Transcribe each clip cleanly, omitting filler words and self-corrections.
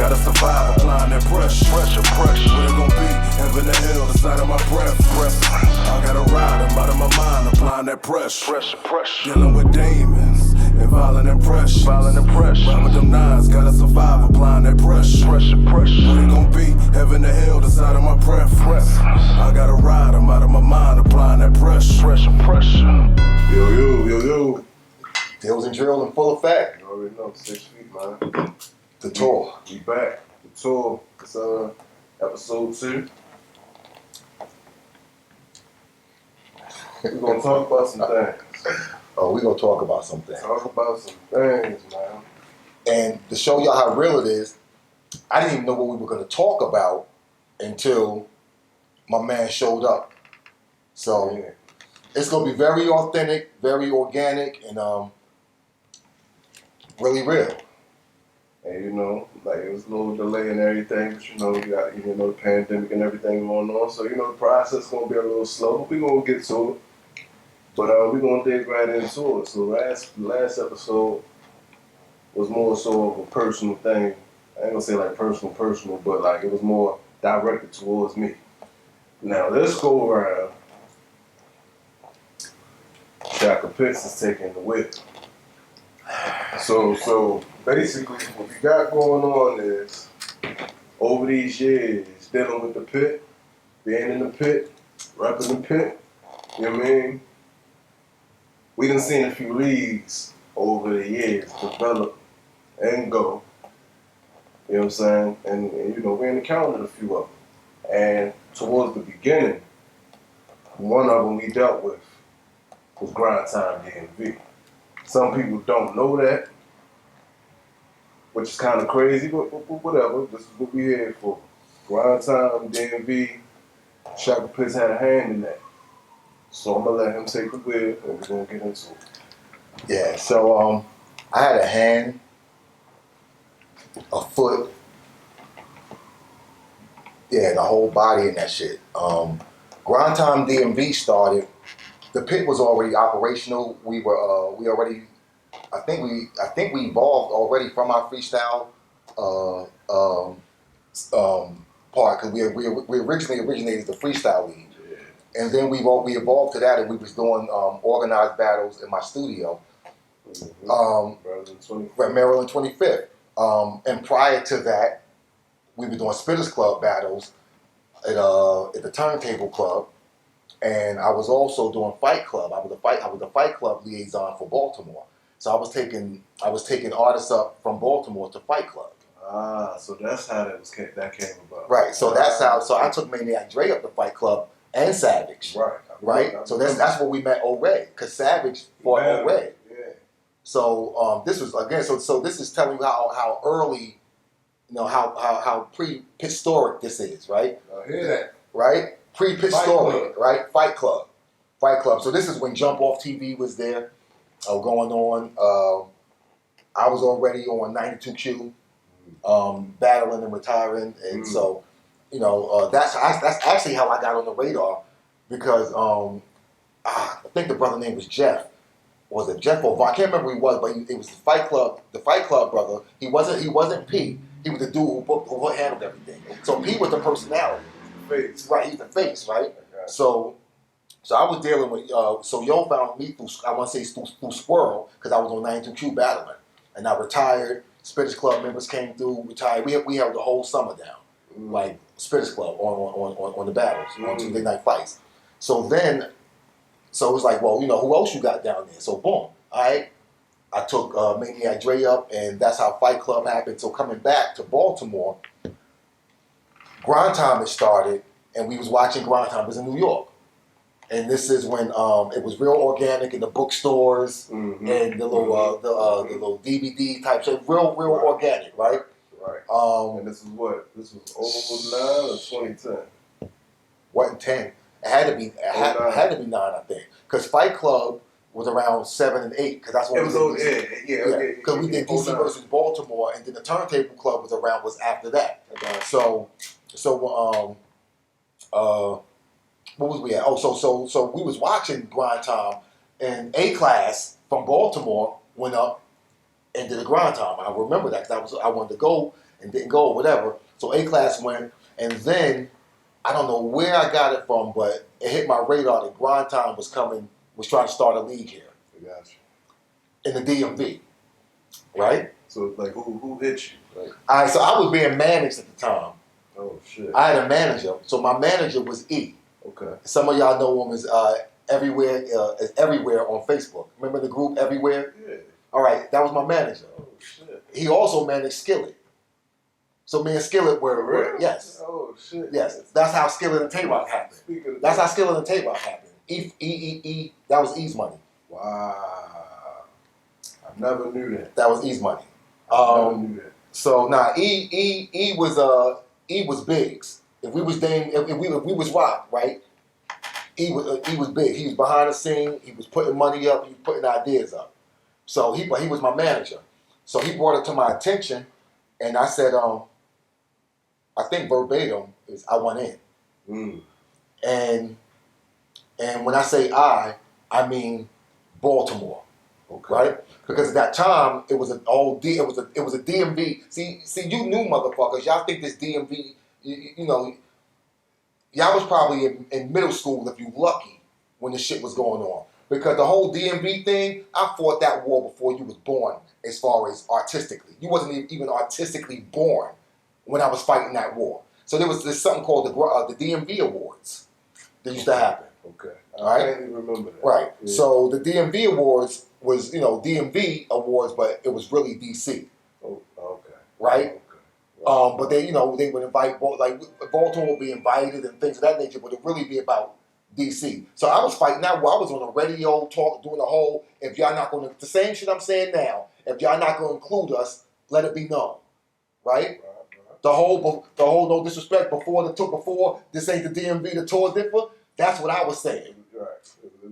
gotta survive, applying that pressure. What it gon' be? Heaven and hell, the sight of my breath. I gotta ride, I'm out of my mind, applying that pressure. Dealing with demons and violent impressions. Ride with them nines, gotta survive, applying that pressure. What it gon' be? Heaven and hell, the sight of my breath. I gotta ride, I'm out of my mind, applying that pressure. Yo. Deals and drill in full effect. You already know, 6 feet, man. The tour. We back. The tour. It's episode 2. We're gonna talk about some things. Oh, we're gonna talk about some things. Talk about some things, man. And to show y'all how real it is, I didn't even know what we were gonna talk about until my man showed up. So Yeah. it's gonna be very authentic, very organic, and really real. And you know, like it was a little delay and everything, but you know, we got the pandemic and everything going on. So, the process is gonna be a little slow, but we're gonna get to it. But we're gonna dig right into it. So last episode was more so of a personal thing. I ain't gonna say like personal, but like it was more directed towards me. Now let's go around. Shaka Pitts is taking the whip. So basically what we got going on is over these years dealing with the pit, being in the pit, repping the pit, you know what I mean? We done seen a few leagues over the years develop and go. You know what I'm saying? And we encountered a few of them. And towards the beginning, one of them we dealt with was Grind Time DMV. Some people don't know that, which is kind of crazy, but whatever. This is what we're here for. Grind Time DMV, Shaka Pitts had a hand in that. So I'm gonna let him take the wheel and we're gonna get into it. Yeah, so I had a hand, a foot, and a whole body in that shit. Grind Time DMV started. The pit was already operational. We already. I think we evolved already from our freestyle part because we originally originated the freestyle league. And then we evolved to that, and we was doing organized battles in my studio. Maryland 25th. And prior to that, we were doing Spitters Club battles at the Turntable Club, and I was also doing Fight Club. I was the Fight Club liaison for Baltimore. So I was taking artists up from Baltimore to Fight Club. So that's how that came about. Right. So that's how. So I took Maniac Dre up to Fight Club and Savage. Right. So that's where we met O-Ray, because Savage fought O-Ray. Yeah. So this was again. So this is telling you how early, how prehistoric this is, right? I hear that. Right. Prehistoric, right? Fight Club. So this is when Jumpoff TV was there, going on. I was already on 92Q, battling and retiring, and so. That's actually how I got on the radar, because I think the brother name was Jeff. Was it Jeff or Vaughn? I can't remember who he was, but it was the Fight Club brother. He wasn't P. He was the dude who handled everything. So P was the personality. Face. Right, he's the face, right? So I was dealing with, so Yo found me through Squirrel, because I was on 92Q battling. And I retired, Spitters Club members came through, retired. We held the whole summer down. Like Spitters Club on the battles, on Tuesday night fights. So it was like, well, who else you got down there? So boom, all right. I took Maniac Dre up, and that's how Fight Club happened. So coming back to Baltimore, Grind Time had started, and we was watching Grind Time. It was in New York. And this is when it was real organic in the bookstores and the little DVD type shit. Real organic, right? Right. And this is what? This was 09 or 2010? Wasn't 10. It had to be 9, I think. Because Fight Club was around 7 and 8. Because that's what Because we did DC versus Baltimore, and then the Turntable Club was after that. So what was we at? Oh, so we was watching Grind Time, and A-Class from Baltimore went up and did a Grind Time. I remember that because I wanted to go, and didn't go or whatever. So A-Class went, and then I don't know where I got it from, but it hit my radar that Brigante was trying to start a league here. I got you. In the DMV, right? So like, who hit you? Like, All right, so I was being managed at the time. oh shit. I had a manager, so my manager was E. Okay. Some of y'all know him as everywhere on Facebook. Remember the group Everywhere? Yeah. All right, that was my manager. Oh shit. He also managed Skillet. So me and Skillet were Really? yes. Oh shit. Yes, that's how Skillet and Tay-Rock happened. Speaking of That's how Skillet and Tay-Rock happened. That was E's money. Wow. I never knew that. That was E's money. Never knew that. So now E was Biggs. If we was Rock, right? E was big. He was behind the scene. He was putting money up. He was putting ideas up. So he was my manager. So he brought it to my attention, and I said, I think verbatim is I want in. And when I say I mean Baltimore. Okay. Right? Because at that time it was a DMV. See, you new motherfuckers, y'all think this DMV, you know, y'all was probably in middle school if you lucky when this shit was going on. Because the whole DMV thing, I fought that war before you was born as far as artistically. You wasn't even artistically born when I was fighting that war. So there's something called the DMV Awards that used to happen. Okay. All right? I can't even remember that. Right. Yeah. So the DMV Awards was, DMV Awards, but it was really DC. Oh, okay. Right? Okay. But they would invite, like, Baltimore would be invited and things of that nature, but it would really be about DC. So I was fighting that war. I was on the radio doing the whole, if y'all not going to, the same shit I'm saying now, if y'all not going to include us, let it be known. Right? The whole no disrespect, before this ain't the DMV, the tour differ, that's what I was saying.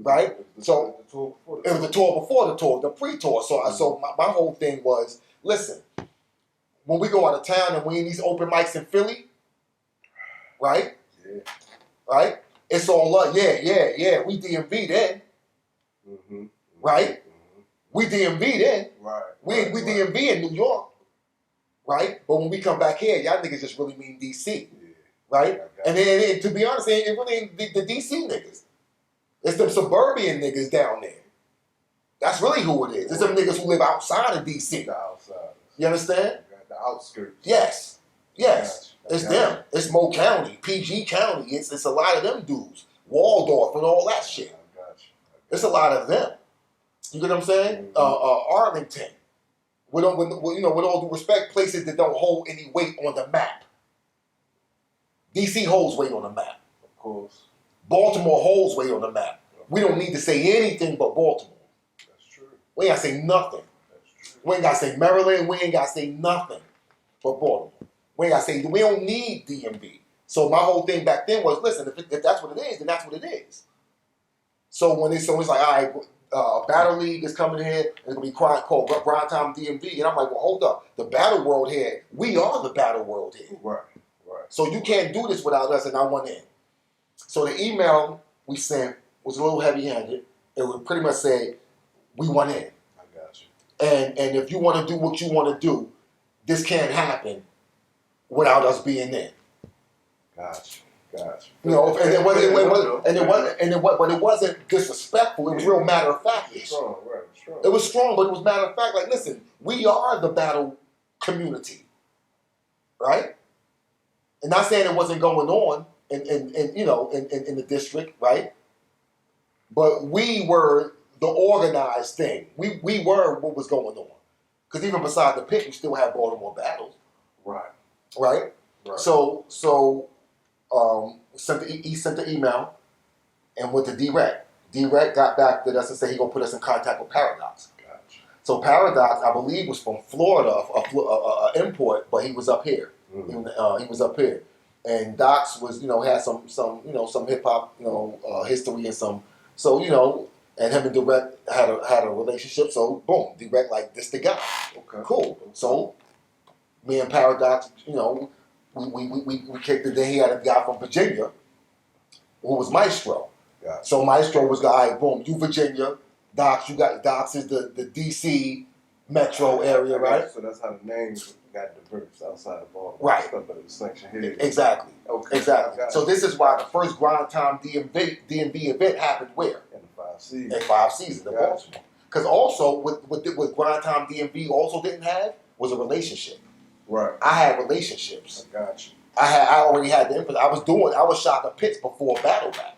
Right? It was the tour before the tour, the pre-tour. So my whole thing was, listen, when we go out of town and we in these open mics in Philly, right? Yeah. Right? It's all love. Yeah. We DMV then. Mm-hmm. Right? Mm-hmm. We DMV then. Right. We DMV in New York. Right? But when we come back here, y'all niggas just really mean DC. Yeah. Right? And then, to be honest, it really ain't the DC niggas. It's them suburban niggas down there. That's really who it is. It's them niggas who live outside of DC. The outside. You understand? The outskirts. Yes. It's Gotcha. them. It's Mo County, PG County. It's a lot of them dudes. Waldorf and all that shit. I got you. It's a lot of them. You get what I'm saying? Mm-hmm. Arlington. With all due respect, places that don't hold any weight on the map. DC holds weight on the map. Of course. Baltimore holds weight on the map. We don't need to say anything but Baltimore. That's true. We ain't got to say nothing. That's true. We ain't got to say Maryland. We ain't got to say nothing but Baltimore. We ain't got to say, we don't need DMV. So my whole thing back then was, listen, if that's what it is, then that's what it is. So it's like, all right, Battle League is coming here, and it's going to be called Grind Time DMV. And I'm like, well, hold up. The Battle World here, we are the Battle World here. Right. So you can't do this without us, and I want in. So the email we sent was a little heavy-handed. It would pretty much say, we want in. I got you. And if you want to do what you want to do, this can't happen without us being in. Got you. You know, and it wasn't disrespectful. It was real matter of fact. Strong, right? Strong. It was strong, but it was matter of fact. Like, listen, we are the battle community, right? And not saying it wasn't going on in the district, right? But we were the organized thing. We were what was going on. Because even beside the pit, you still have Baltimore battles. Right? So he sent the email and went to D-Rec. D-Rec got back to us and said he gonna put us in contact with Paradox. Gotcha. So Paradox, I believe, was from Florida, a import, but he was up here. Mm-hmm. He was up here, and Docs was had some hip hop history and some and him and Direct had a relationship. So boom, Direct like this the guy. Okay. Cool. So me and Paradox, we kicked it. Then he had a guy from Virginia who was Maestro. Gotcha. So Maestro was the all right, boom, you Virginia, Docs, you got Docs is the DC metro area, right? So that's how the name got diverse outside the ball. Right. Stuff that was sanctioned here. Exactly. Okay. Exactly. So this is why the first grind time DMV event happened where? In the 5 seasons. In 5 seasons in Baltimore. Because also what grind time DMV also didn't have was a relationship. Right. I had relationships. I got you. I already had the influence. I was shocking pits before battle rap.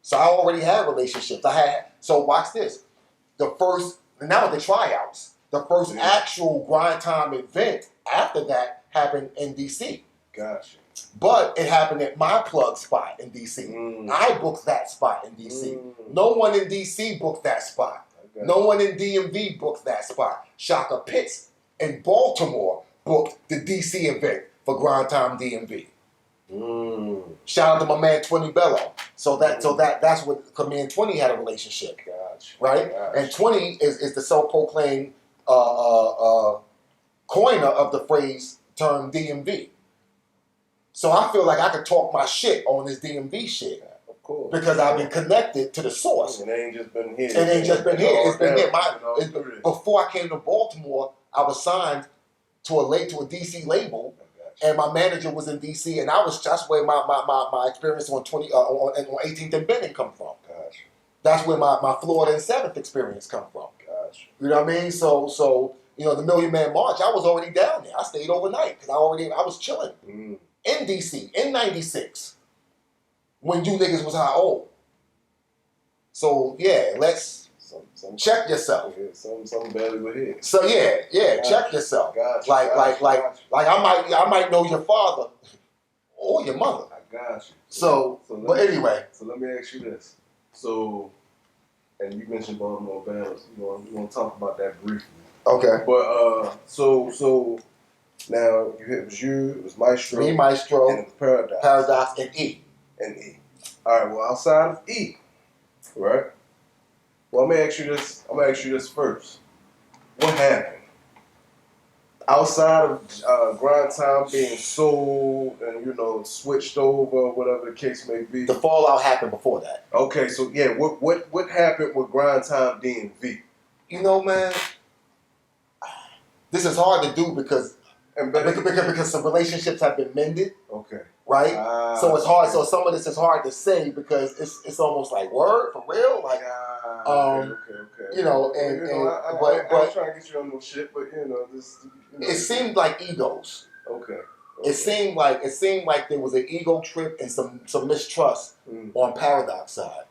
So I already had relationships. So watch this. Now with the tryouts, the first actual grind time event after that happened in DC. Gotcha. But it happened at my plug spot in DC. I booked that spot in DC. No one in DC booked that spot. No one in DMV booked that spot. Shaka Pitts in Baltimore booked the DC event for Grind Time DMV. Shout out to my man 20 Bello. That's what, because me and 20 had a relationship. Gotcha. Right? Gotcha. And 20 is the self-proclaimed coiner of the phrase term DMV. So I feel like I could talk my shit on this DMV shit. Of course. Because I've been connected to the source. It ain't just been here. It ain't just been here. It's been here. Before Before I came to Baltimore, I was signed to a DC label, and my manager was in DC, and that's where my experience on 18th and Benning come from. Gotcha. That's where my Florida and 7th experience come from. Gotcha. You know what I mean? So the Million Man March, I was already down there. I stayed overnight because I was chilling in DC in '96 when you niggas was how old. So yeah, let's check yourself. Some barely were here. So yeah, check yourself. Gotcha. Like I might know your father or your mother. I got you. But anyway. So let me ask you this. So, and you mentioned Baltimore battles. You want to talk about that briefly. Okay. But so now it was Maestro. Me, Maestro, and it was Paradox, and E. All right. Well, outside of E, right? Well, I'm gonna ask you this first. What happened outside of Grind Time being sold and switched over, whatever the case may be? The fallout happened before that. Okay, so yeah, what happened with Grind Time DMV? Man, this is hard to do because some relationships have been mended. Okay. Right? So it's hard. So some of this is hard to say because it's almost like word for real. Like, okay. But I'm trying to get you on no shit, but it seemed like egos. Okay. It seemed like there was an ego trip and some mistrust on Paradox side.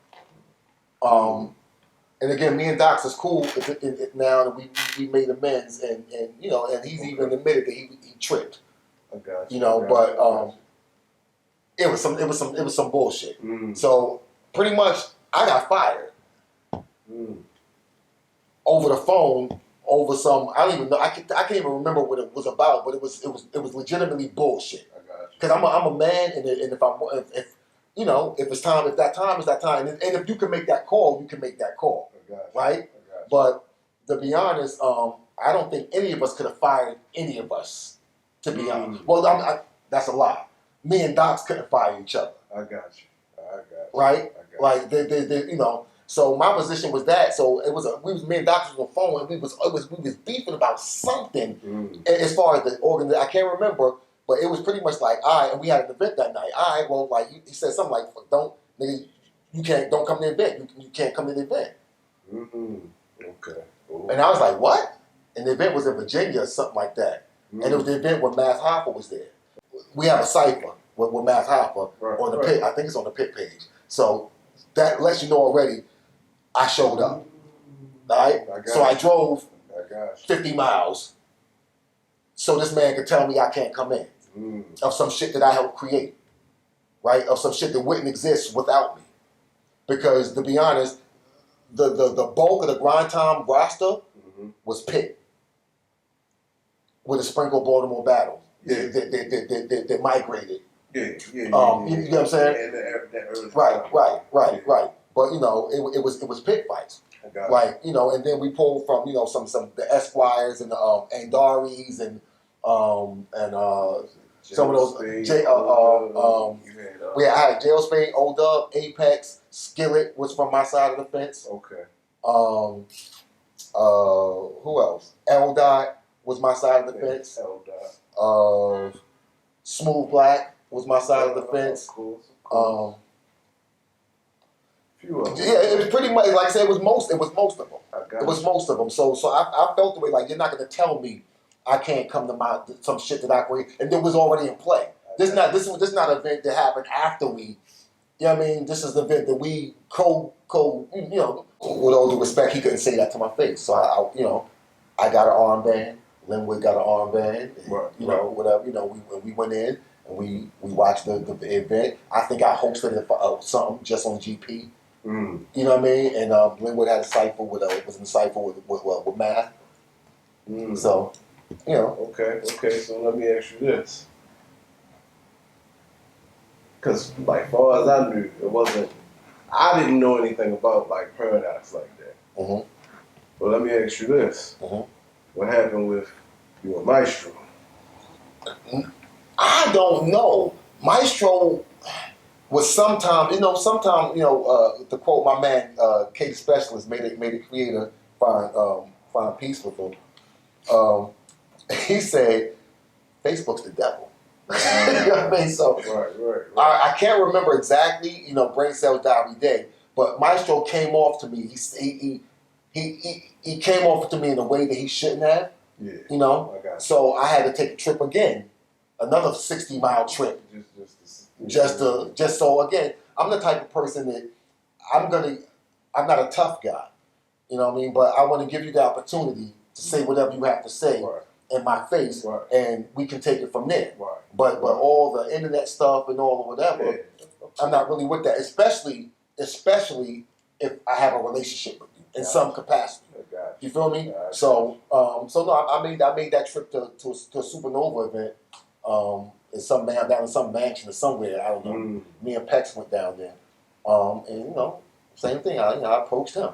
And again, me and Docs is cool now that we made amends, and he's even admitted that he tripped. I got you. But it was some bullshit. So pretty much, I got fired over the phone over some. I don't even know. I can't even remember what it was about, but it was legitimately bullshit. I got you. Because I'm a man, and if it's time, if that time is that time, and if you can make that call, you can make that call, right? But to be honest, I don't think any of us could have fired any of us. To be honest, well, that's a lie. Me and Docs couldn't fire each other. I got you. Right? Like they So my position was that. So me and Docs was on the phone, and we was beefing about something as far as the organ. I can't remember. But it was pretty much like, all right, and we had an event that night. All right, well, like he said something like, don't come to the event. You can't come to the event. Okay. And I was like, what? And the event was in Virginia or something like that. And it was the event where Math Hoffa was there. We have a cipher with Math Hoffa on the pit. I think it's on the pit page. So that lets you know already I showed up. All right? So I drove 50 miles so this man could tell me I can't come in. Of some shit that I helped create, right? Of some shit that wouldn't exist without me. Because to be honest, the bulk of the Grind Time roster was Pitt with a sprinkle Baltimore battle. They migrated. You know what I'm saying? Right. But it was pit fights. Like and then we pulled from some the Esquires and the Andaris and some of those I had Jail Spade, O-Dub, Apex, Skillet was from my side of the fence. Okay. Who else? L Dot was my side of the fence. Hell, dog. Smooth Black was my side of the fence. Of course. Few of them. Yeah, it was pretty much like I said. It was most of them. It was most of them. So I felt the way like you're not going to tell me I can't come to some shit that I create, and it was already in play. This is not an event that happened after we. You know what I mean? This is the event that we you know, with all due respect, he couldn't say that to my face. So I got an armband. Linwood got an armband. And, Right. You know, whatever. You know, we went in and we watched the event. I think I hosted it something just on GP. Mm. You know what I mean? And Linwood had a cipher was in a cipher with math. Mm. So, you know. Okay. So let me ask you this. Because, like, far as I knew, I didn't know anything about, like, Paradise like that. Mm-hmm. But let me ask you this. Mm-hmm. What happened with you and Maestro? I don't know. Maestro was sometimes, to quote my man, K Specialist, made a creator find peace with him. He said, Facebook's the devil. You know what I mean? So Right. I can't remember exactly. You know, brain cells die every day. But Maestro came off to me. He came off to me in a way that he shouldn't have. Yeah. You know. I got you. So I had to take a trip again, another 60-mile trip, just so again. I'm the type of person that I'm not a tough guy. You know what I mean? But I want to give you the opportunity to say whatever you have to say. Right. In my face, Right. and we can take it from there. Right. But all the internet stuff and all of whatever, Yeah. I'm not really with that. Especially if I have a relationship with you in some capacity. I got you. You feel me? Gotcha. So no, I made that trip to a Supernova event. In some down in some mansion or somewhere. I don't know. Mm. Me and Pex went down there, and same thing. I approached him,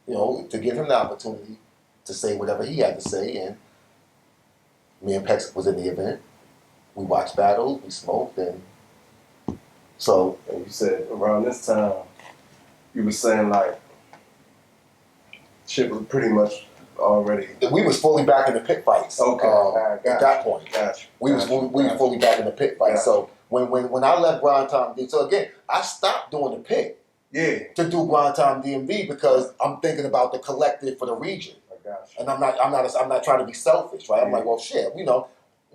to give him the opportunity to say whatever he had to say, and me and Pex was in the event. We watched battles, we smoked, and so. And you said around this time, you were saying like, shit was pretty much already. We was fully back in the pit fights. Okay, at that point. Gotcha. We was fully back in the pit fight. Gotcha. So when I left Grind Time DMV, so again, I stopped doing the pit to do Grind Time DMV because I'm thinking about the collective for the region. I got you. And I'm not trying to be selfish, right? I'm like, well, shit,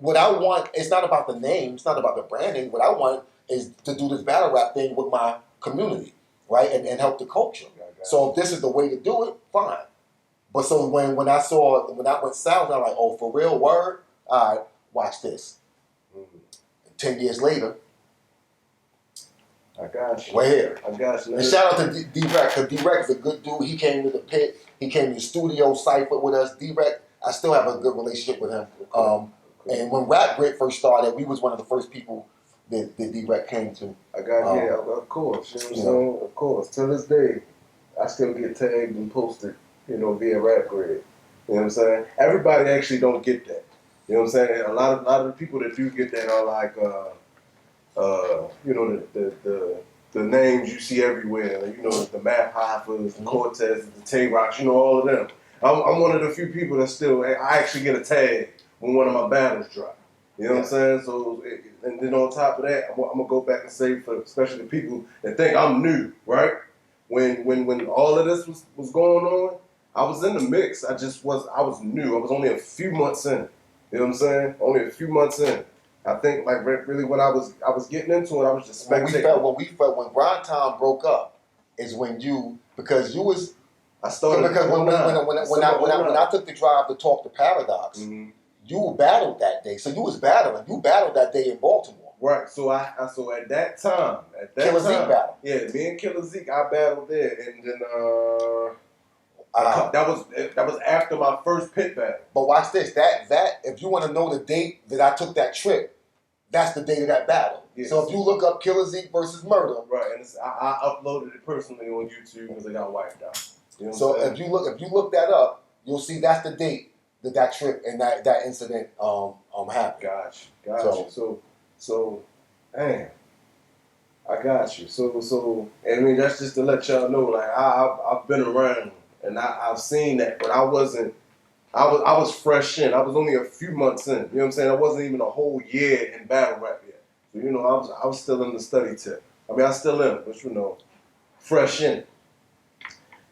what I want, it's not about the name, it's not about the branding. What I want is to do this battle rap thing with my community, right? And help the culture. So if this is the way to do it, fine. But so when I went south, I'm like, oh, for real, word? All right, watch this. 10 years later, I got you. we're here. I got you. And shout out to D-Rec, because D-Rec is a good dude. He came to the pit. He came to the studio, cypher with us. D-Rec, I still have a good relationship with him. And when Rap Grit first started, we was one of the first people that D-Rec came to. I got of course. You know what I'm saying? Of course. To this day, I still get tagged and posted, via Rap Grid. You know what I'm saying? Everybody actually don't get that. You know what I'm saying? A lot of the people that do get that are like, the names you see everywhere. Like, the Math Hoppers, the Cortez, the Tay-Rocks, all of them. I'm one of the few people that still, I actually get a tag when one of my battles drop. You know what I'm saying? So, and then on top of that, I'm gonna go back and say for especially the people that think I'm new, right? When all of this was going on, I was in the mix. I was new. I was only a few months in. You know what I'm saying? Only a few months in. I think like really when I was getting into it, I was just spectating. When Grind Time broke up is when because you was. I started because when I took the drive to talk to Paradox, you battled that day. So you was battling. You battled that day in Baltimore. Right. So so at that time, Killer Zeke battle. Yeah, me and Killer Zeke, I battled there, and then that was after my first pit battle. But watch this. That if you want to know the date that I took that trip, that's the date of that battle. Yes. So if you look up Killer Zeke versus Murder, right, and I uploaded it personally on YouTube because I got wiped out. So if you look that up, you'll see that's the date that trip and that incident happened. Got you. So, man, I got you. So, I mean, that's just to let y'all know, like, I've been around and I've seen that, but I I was fresh in. I was only a few months in. You know what I'm saying? I wasn't even a whole year in battle rap yet. So, you know, I was still in the study tip. I mean, I still am, but you know, fresh in.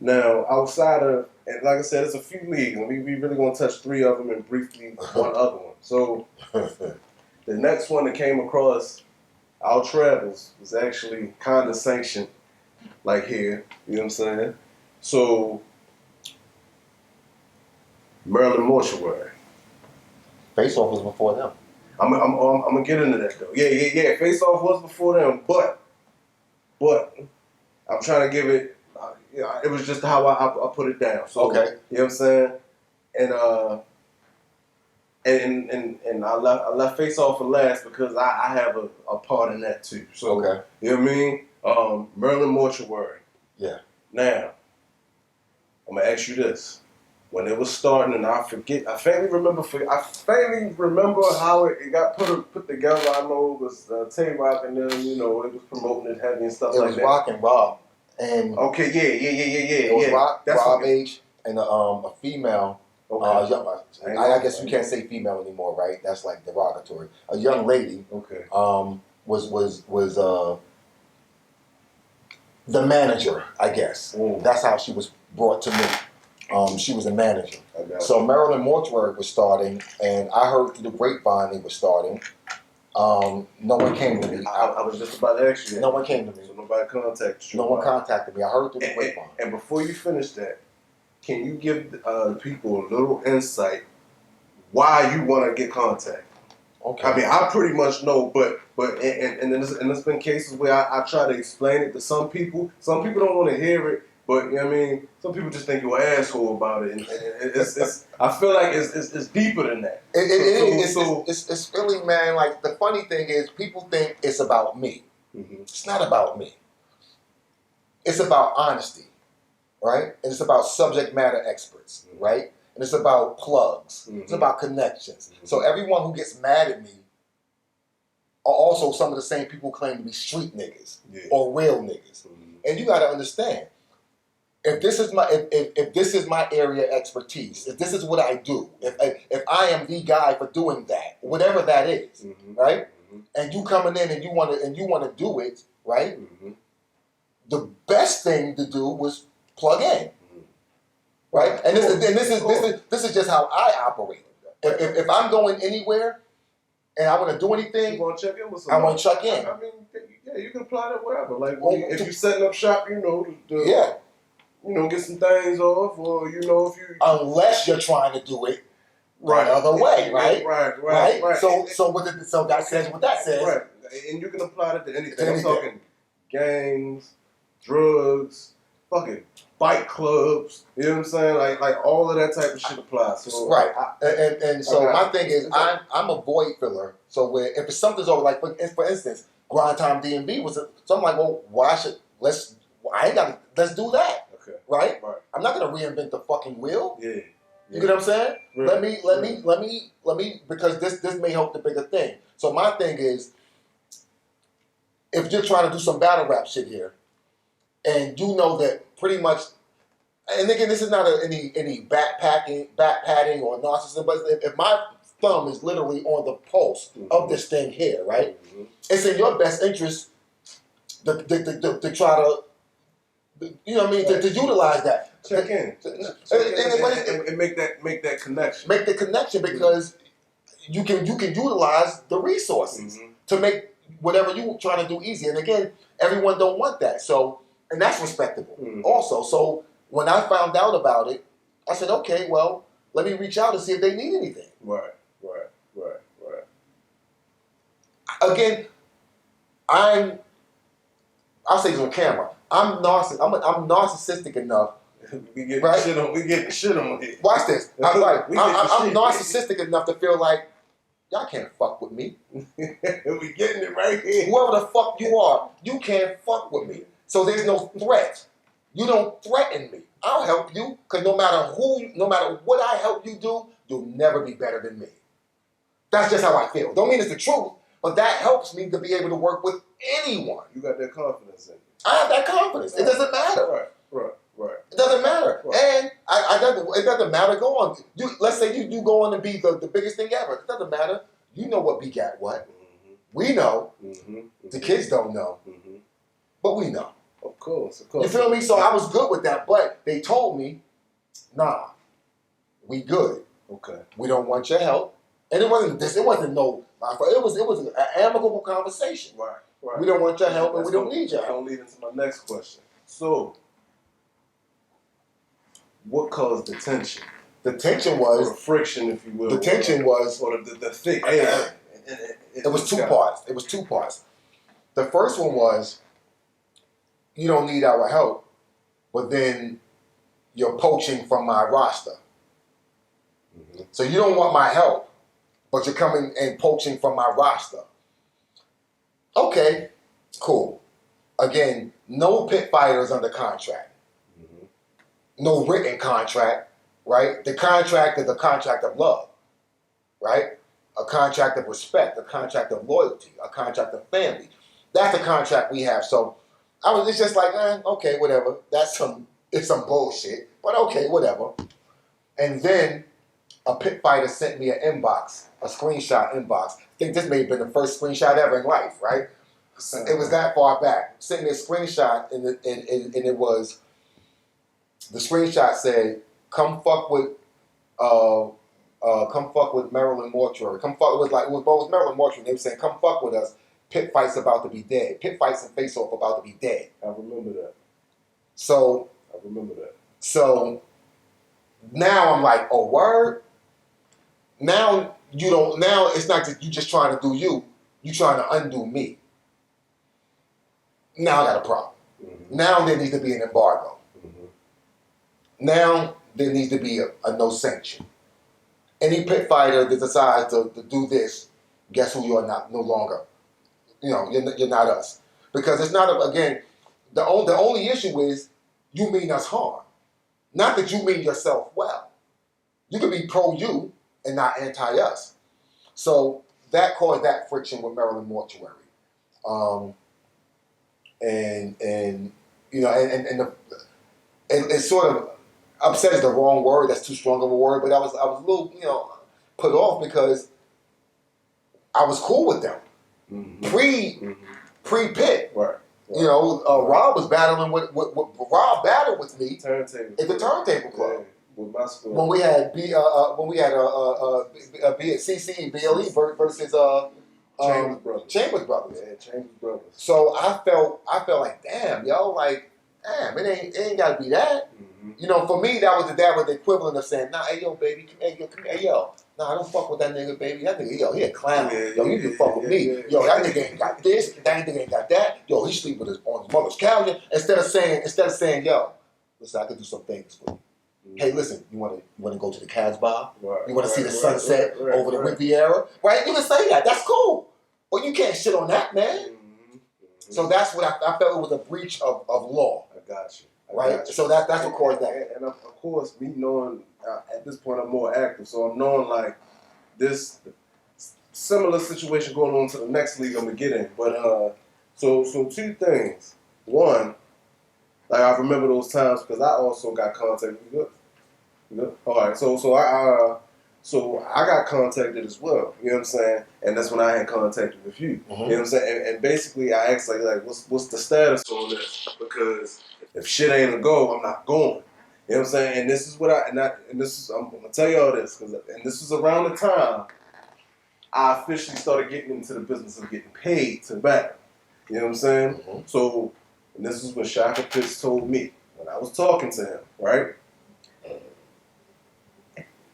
Now, outside of, and like I said, it's a few leagues, and we really gonna touch 3 of them and briefly one other one. So, the next one that came across our travels was actually kind of sanctioned, like here. You know what I'm saying? So, Maryland Mortuary. Face Off was before them. I'm gonna get into that though. Yeah. Face Off was before them, but I'm trying to give it. It was just how I put it down. So, okay. You know what I'm saying? And I left Face Off for last because I have a part in that too. So, okay. You know what I mean? Maryland Mortuary. Yeah. Now, I'm gonna ask you this. When it was starting, and I faintly remember how it got put together. I know it was Tay-Rock, and then, you know, it was promoting it heavy and stuff like that. It was Rock and Rob. And okay, yeah. It was Rob H and a female. Okay. I guess you can't say female anymore, right? That's like derogatory. A young lady. Okay. Was the manager, I guess. Ooh. That's how she was brought to me. She was a manager. So Maryland Mortuary was starting, and I heard through the grapevine they were starting. No one came to me. I was just about to ask you that. No one came to me. So nobody contacted you. No one contacted me. I heard through the grapevine. And before you finish that, can you give the people a little insight why you want to get contacted? Okay. I mean, I pretty much know, but there's been cases where I try to explain it to some people. Some people don't want to hear it. But, you know what I mean, some people just think you're an asshole about it. And it's I feel like it's deeper than that. It's really, man, like, the funny thing is people think it's about me. Mm-hmm. It's not about me. It's about honesty, right? And it's about subject matter experts, mm-hmm. right? And it's about plugs. Mm-hmm. It's about connections. Mm-hmm. So everyone who gets mad at me are also some of the same people who claim to be street niggas or real niggas. Mm-hmm. And you got to understand, if this is my area of expertise, if this is what I do, if I am the guy for doing that, whatever that is, mm-hmm. right? Mm-hmm. And you coming in and you want to do it, right? Mm-hmm. The best thing to do was plug in, right? And this is just how I operate. If I'm going anywhere and I want to do anything, you want to check in with somebody. I want to check in. I mean, yeah, you can apply that wherever. Like, if you're setting up shop, you know, you know, get some things off, or, you know, if you... Unless you're trying to do it the other way, right? Right. So that says what that says. Right. And you can apply that to anything. I'm talking gangs, drugs, fucking bike clubs, you know what I'm saying? Like all of that type of shit applies. So, right. My thing is, I'm a void filler. So if something's over, like, for instance, Grind Time DMV was... So I'm like, well, let's do that. Okay. Right? I'm not gonna reinvent the fucking wheel. Yeah. You get what I'm saying? Right. Let me, because this may help the bigger thing. So my thing is, if you're trying to do some battle rap shit here, and you know that pretty much, and again, this is not any back patting or narcissism, but if my thumb is literally on the pulse of this thing here, right? Mm-hmm. It's in your best interest to try to, you know what I mean, to utilize that. Check in. And make that connection. Make the connection, because you can utilize the resources to make whatever you're trying to do easy. And again, everyone don't want that. So, and that's respectable also. So when I found out about it, I said, okay, well, let me reach out and see if they need anything. Right. Again, I'll say this on camera. I'm narcissistic enough. We get shit on it. Watch this. I'm narcissistic enough to feel like y'all can't fuck with me. We getting it right here. Whoever the fuck you are, you can't fuck with me. So there's no threat. You don't threaten me. I'll help you, because no matter what I help you do, you'll never be better than me. That's just how I feel. Don't mean it's the truth, but that helps me to be able to work with anyone. You got that confidence in you. I have that confidence. It doesn't matter. Right. Right. It doesn't matter. Right. And it doesn't matter. Go on. Let's say you go on to be the biggest thing ever. It doesn't matter. You know what begat what. Mm-hmm. We know. Mm-hmm. The kids don't know. Mm-hmm. But we know. Of course. Of course. You feel me? So I was good with that. But they told me, nah, we good. Okay. We don't want your help. And it wasn't this. It wasn't no. It was an amicable conversation. Right. Right. We don't want your help, and we don't need your That help. don't lead into my next question. So, what caused the tension? The tension Or was the friction, if you will. the tension was or the thing. it was two parts. It was two parts. The first one was you don't need our help, but then you're poaching from my roster. Mm-hmm. So you don't want my help, but you're coming and poaching from my roster. Okay, cool. Again, no pit fighters under contract. Mm-hmm. No written contract, right? The contract is a contract of love, right? A contract of respect, a contract of loyalty, a contract of family. That's the contract we have. So it's just like, okay, whatever. It's some bullshit, but okay, whatever. And then a pit fighter sent me an inbox, a screenshot inbox. I think this may have been the first screenshot ever in life, right? It was that far back. Sent me a screenshot, and it was, the screenshot said, come fuck with Maryland Mortuary. Come fuck with, like, it was Maryland Mortuary. They were saying, come fuck with us. Pit fights about to be dead. Pit fights and face off about to be dead. I remember that. So I remember that. So now I'm like, oh, word? Now it's not that you just trying to do you. You trying to undo me. Now I got a problem. Mm-hmm. Now there needs to be an embargo. Mm-hmm. Now there needs to be a no sanction. Any pit fighter that decides to do this, guess who you are not no longer. You're not us. Because it's not, again, the only issue is you mean us harm. Not that you mean yourself well. You can be pro-you and not anti-us. So that caused that friction with Maryland Mortuary. It sort of upset is the wrong word. That's too strong of a word. But I was a little, put off because I was cool with them. Mm-hmm. Pre-pit. Right. Rob was battling with Rob battled with me Turntable. at the Turntable Club. Yeah, with my school. When we had CC BLE versus Chambers Brothers. Yeah, Chambers Brothers. So I felt like, damn, it ain't gotta be that. Mm-hmm. For me that was the equivalent of saying, nah, hey yo, baby, hey yo, nah, I don't fuck with that nigga, baby. That nigga, he a clown. Yeah, You need to fuck with me. yeah. Yo, that nigga ain't got this, that nigga ain't got that. Yo, he sleep on his mother's couch. Instead of saying, yo, listen, I could do some things for you. Mm-hmm. Hey, listen, you wanna go to the Casbah? Right, You wanna see the sunset right, over the Riviera? Right? You can say that. That's cool. But you can't shit on that, man. Mm-hmm. So that's what I felt it was a breach of law. I got you. Right? So that's what caused that. And of course, me knowing, at this point I'm more active, so I'm knowing like this similar situation going on to the next league I'm gonna get in. But so two things. One, like I remember those times because I also got contacted. You good? All right. So I got contacted as well. You know what I'm saying? And that's when I had contacted with you. Mm-hmm. You know what I'm saying? And basically I asked like what's the status on this? Because if shit ain't a go, I'm not going. You know what I'm saying? And this is what I'm gonna tell y'all this and this was around the time I officially started getting into the business of getting paid to battle. You know what I'm saying? Mm-hmm. So, and this is what Shaka Pitts told me when I was talking to him, right?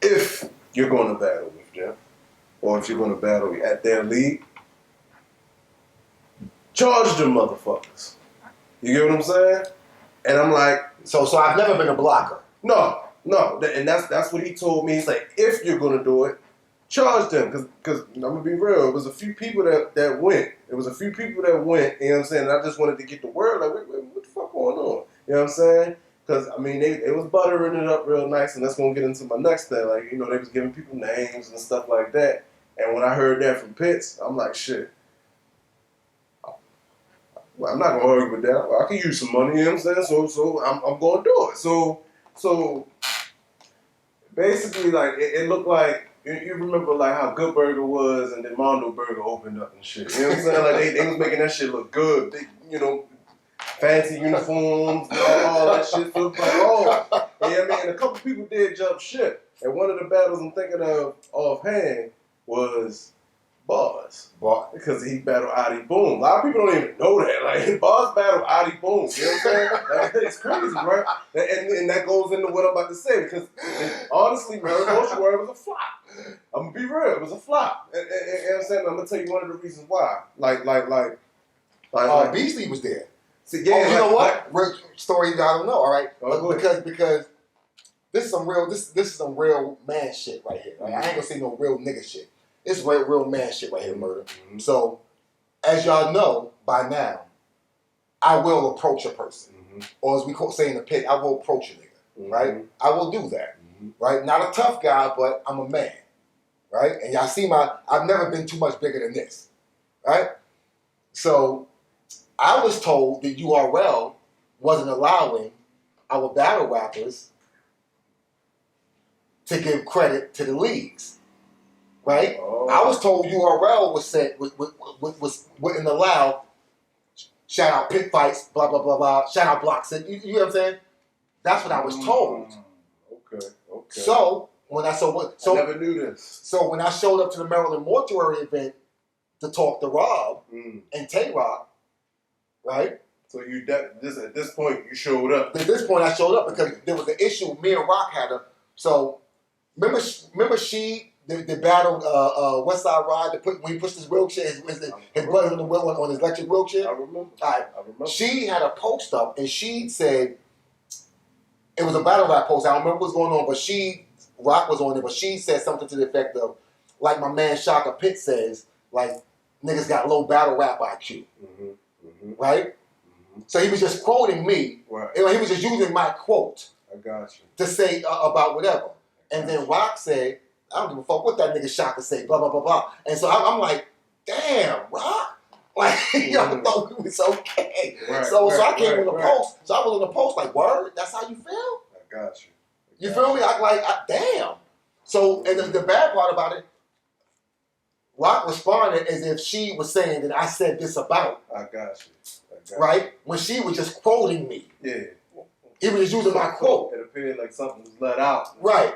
If you're going to battle with them, or if you're going to battle at their league, charge them motherfuckers. You get what I'm saying? And I'm like, so I've never been a blocker. No, and that's what he told me. He's like, if you're gonna do it, charge them, because I'm gonna be real. It was a few people that went. It was a few people that went. You know what I'm saying? And I just wanted to get the word. Like, wait, what the fuck going on? You know what I'm saying? Because I mean, they was buttering it up real nice, and that's gonna get into my next thing. Like, they was giving people names and stuff like that. And when I heard that from Pitts, I'm like, shit. Well, I'm not gonna argue with that. I can use some money, you know what I'm saying? So I'm gonna do it. So basically, like it looked like you remember like how Good Burger was, and then Mondo Burger opened up and shit. You know what I'm saying? Like they was making that shit look good. They, you know, fancy uniforms, all that shit. So it's like, oh, yeah, I mean, and a couple people did jump ship. And one of the battles I'm thinking of offhand was Bars. Because he battled Adi Boom. A lot of people don't even know that. Like, Bars battled Adi Boom. You know what I'm saying? Like, it's crazy, right? And that goes into what I'm about to say. Because honestly, man, Motion Word was a flop. I'm going to be real. It was a flop. And you know what I'm saying? I'm going to tell you one of the reasons why. Like Beasley was there. So, yeah, you know what? Story I don't know, all right? Because this is some real man shit right here. Right? I ain't gonna say no real nigga shit. This is real man shit right here, murder. Mm-hmm. So, as y'all know by now, I will approach a person, or as we say in the pit, I will approach a nigga, right? I will do that, right? Not a tough guy, but I'm a man, right? And y'all see I've never been too much bigger than this, right? So, I was told that URL wasn't allowing our battle rappers to give credit to the leagues, right? Oh. I was told URL wouldn't allow shout out pit fights, blah blah blah blah, shout out blocks. You know what I'm saying? That's what I was told. Okay. So when I never knew this. So when I showed up to the Maryland Mortuary event to talk to Rob and Tay-Rock, right? So at this point you showed up. At this point I showed up because there was an issue. Me and Rock had so remember they battled Westside Ride when he pushed his wheelchair, his brother on the wheel on his electric wheelchair. I remember. I remember. She had a post up and she said it was a battle rap post. I don't remember what's going on, but Rock was on it, but she said something to the effect of, like my man Shaka Pitt says, like niggas got low battle rap IQ, right? So he was just quoting me. Right. He was just using my quote. I got you. To say about whatever. And then Rock said, I don't give a fuck what that nigga Shaka say, blah, blah, blah, blah. And so I'm like, damn, Rock. Like, y'all thought it was okay. Right, so I came on the post. So I was on the post like, word? That's how you feel? I got you. You feel me? Damn. So, and the bad part about it, Rock responded as if she was saying that I said this about. I got you. Right? When she was just quoting me. Yeah. He was just using my quote. It appeared like something was let out. Right.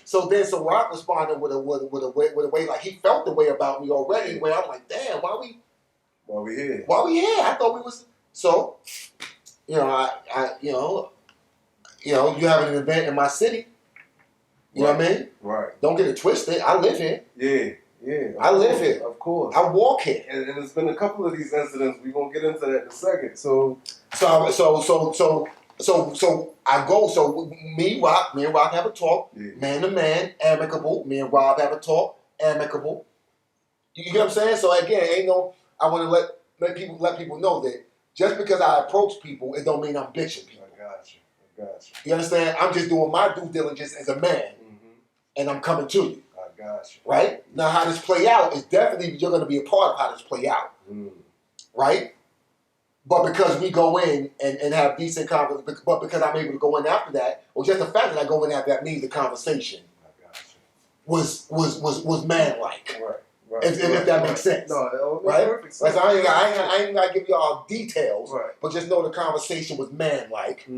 So Rock responded with a way like he felt the way about me already. Where I'm like, damn, why we here? I thought we was so. You know, you having an event in my city. You know what I mean? Right. Don't get it twisted. I live here. Yeah. I live here. Of course. I walk here. And there's been a couple of these incidents. We're gonna get into that in a second. So I go. So me and Rock have a talk, man to man, amicable. Me and Rob have a talk, amicable. You get what I'm saying? So again, I want to let people know that just because I approach people, it don't mean I'm bitching people. I got you. You understand? I'm just doing my due diligence as a man, and I'm coming to you. I got you. Right? Now, how this play out is definitely you're going to be a part of how this play out. Right? But because we go in and have decent conversation, but because I'm able to go in after that, or just the fact that I go in after that means the conversation was man-like. Right. If that makes sense. No, right? Perfect sense. Like, I ain't got to give y'all details, but just know the conversation was man-like.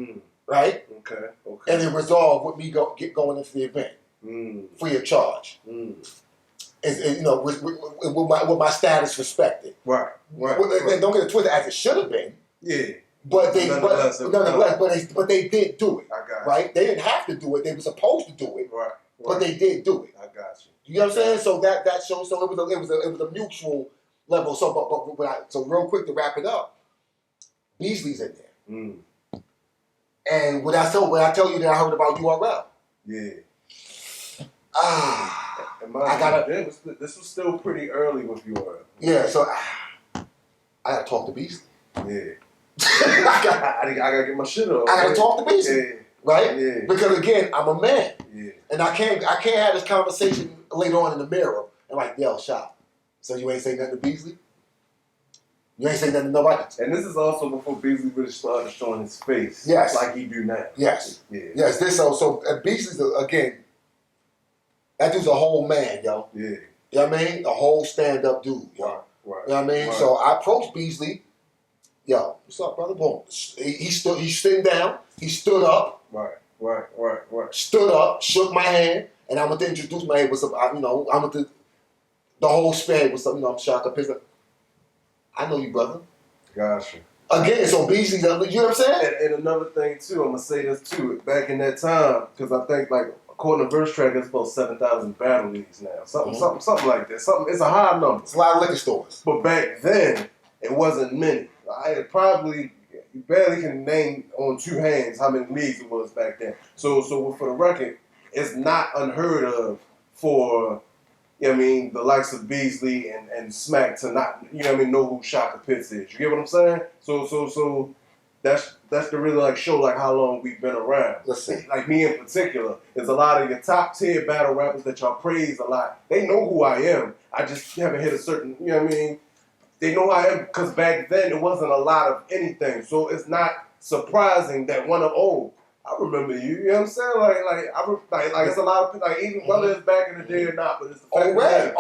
Right? Okay. And it resolved with me going into the event. Free of charge. With my status respected. Right. Don't get it twisted as it should have been. Yeah. But they did do it. I got you. Right? They didn't have to do it. They were supposed to do it. Right. But they did do it. I got you. You know what I'm saying? So that shows. So it was a mutual level. So so real quick to wrap it up, Beasley's in there. And when I tell you that I heard about URL. Yeah. This was still pretty early with URL. Yeah, so I gotta talk to Beasley. Yeah. I gotta get my shit off. I gotta talk to Beasley. Yeah. Right? Yeah. Because again, I'm a man. Yeah. And I can't have this conversation later on in the mirror and like, yo, shop. So you ain't say nothing to Beasley? You ain't saying nothing to nobody. And this is also before Beasley really started showing his face. Yes. Like he do now. Yes. Yeah. Yes. This so Beasley's again. That dude's a whole man, yo. Yeah. You know what I mean? A whole stand-up dude, yo. Right. You know what I mean? Right. So I approached Beasley. Yo, what's up, brother? Boom. He's sitting down. He stood up. Right. Stood up, shook my hand, and I went to introduce my head. What's up? I went to the whole spade. What's up? I'm shocked. I know you, brother. Gotcha. Again, so Beasley, you know what I'm saying? And another thing too, I'm gonna say this too. Back in that time, because I think like according to Verse Track, it's about 7,000 battle leagues now. Something like that. It's a high number. It's a lot of liquor stores. But back then, it wasn't many. You barely can name on two hands how many leagues it was back then. So for the record, it's not unheard of for, you know what I mean, the likes of Beasley and Smack to not, you know what I mean, know who Shaka Pitts is. You get what I'm saying? So that's to really like show like how long we've been around. Listen. Like me in particular, there's a lot of your top tier battle rappers that y'all praise a lot. They know who I am. I just haven't hit a certain, you know what I mean? They know who I am because back then it wasn't a lot of anything. So it's not surprising that I remember you. You know what I'm saying? Like it's a lot of people, like even whether it's back in the day or not, but it's the fact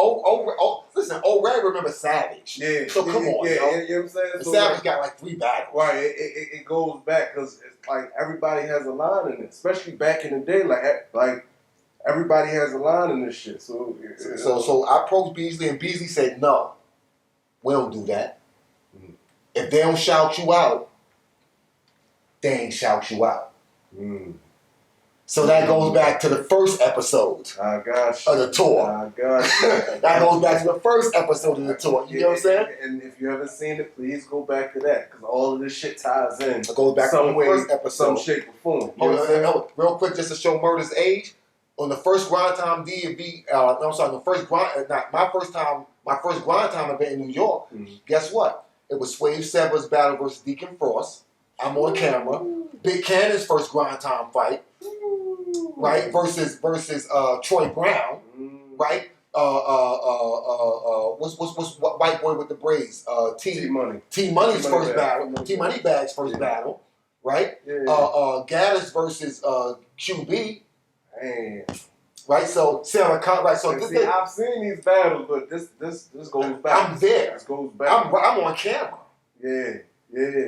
Listen, Ray remember Savage. Yeah. So come on, yeah, yo. you know what I'm saying? And So Savage got like 3 battles. right, it goes back because it's like everybody has a line in it, especially back in the day. Like everybody has a line in this shit. So I approached Beasley and Beasley said, no, we don't do that. Mm. If they don't shout you out, they ain't shout you out. Mm. So that goes back to the first episode I got you. of the tour. I got you. That goes back to the first episode of the tour. You know what I'm saying? And if you haven't seen it, please go back to that because all of this shit ties in. It goes back to the first episode. Some shape or form. You know what I'm saying? Hold on, real quick, just to show Murder's age. On the first grind time D&B, my first grind time event in New York. Mm-hmm. Guess what? It was Swave Severs battle versus Deacon Frost. I'm on camera. Big Cannon's first grind time fight, right? Versus Troy Brown, right? What's white boy with the braids? T Money's first battle. T Money Bag's first battle, right? Yeah. Gaddis versus QB. Man. Right, so right, so I've seen these battles, but this goes back. I'm there. This goes back. I'm on camera. Yeah.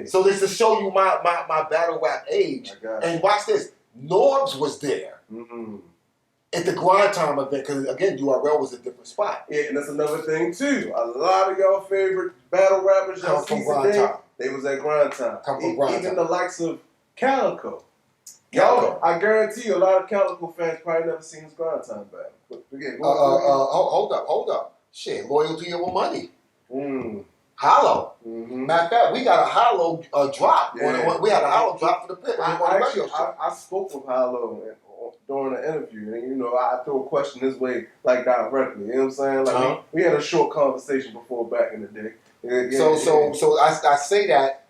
So this to show you my battle rap age. And watch this. Norbs was there at the grind time event because again, URL was a different spot. Yeah, and that's another thing too. A lot of y'all favorite battle rappers y'all see today, they was at grind time. Even the likes of Calicoe. Y'all, I guarantee you, a lot of Calicoe fans probably never seen his grind time battle. But again, hold up. Shit, loyalty over money. Hollow. Matter of fact, we got a hollow drop. Yeah. We had a hollow drop for the pit on the radio show. I spoke with Hollow during the interview, and I threw a question this way, like directly. You know what I'm saying? Like we had a short conversation before back in the day. So I say that,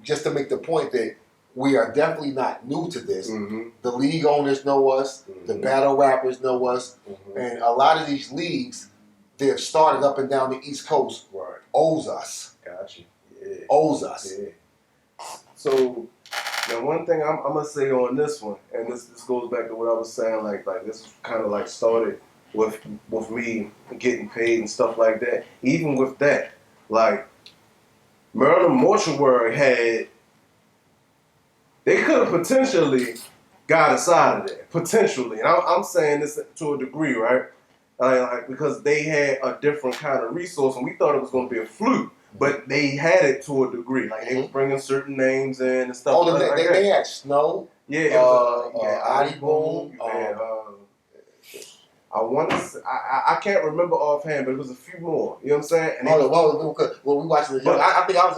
just to make the point that we are definitely not new to this. The league owners know us. The battle rappers know us. And a lot of these leagues, they've started up and down the East Coast, owes us. Gotcha. Yeah. Owes us. Yeah. So, now one thing I'm going to say on this one, and this goes back to what I was saying, like this kind of like started with me getting paid and stuff like that. Even with that, like, Maryland Mortuary they could have potentially got us out of there. Potentially. And I'm saying this to a degree, right? Because they had a different kind of resource, and we thought it was going to be a fluke. But they had it to a degrry. Like, they were bringing certain names in and stuff like that. They had Snow. Yeah, it was Adi Boom. I can't remember offhand, but it was a few more. You know what I'm saying? And we watched the young. I think I was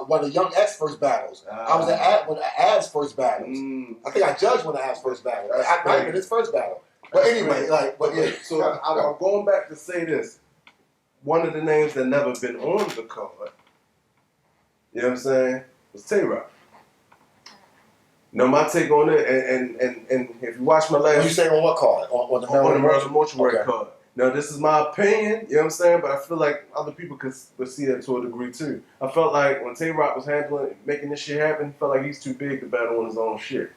one of the Young X first battles. I was at one of Av's first battles. I think I judged one of Av's first battles. I might have been his first battle. But anyway, So I'm going back to say this. One of the names that never been on the card, you know what I'm saying, was Tay-Rock. My take on it, and if you watch my last... You saying on what card? On the Maryland Mortuary card. Now, this is my opinion, you know what I'm saying? But I feel like other people could see that to a degree too. I felt like when Tay-Rock was handling making this shit happen, he felt like he's too big to battle on his own shit.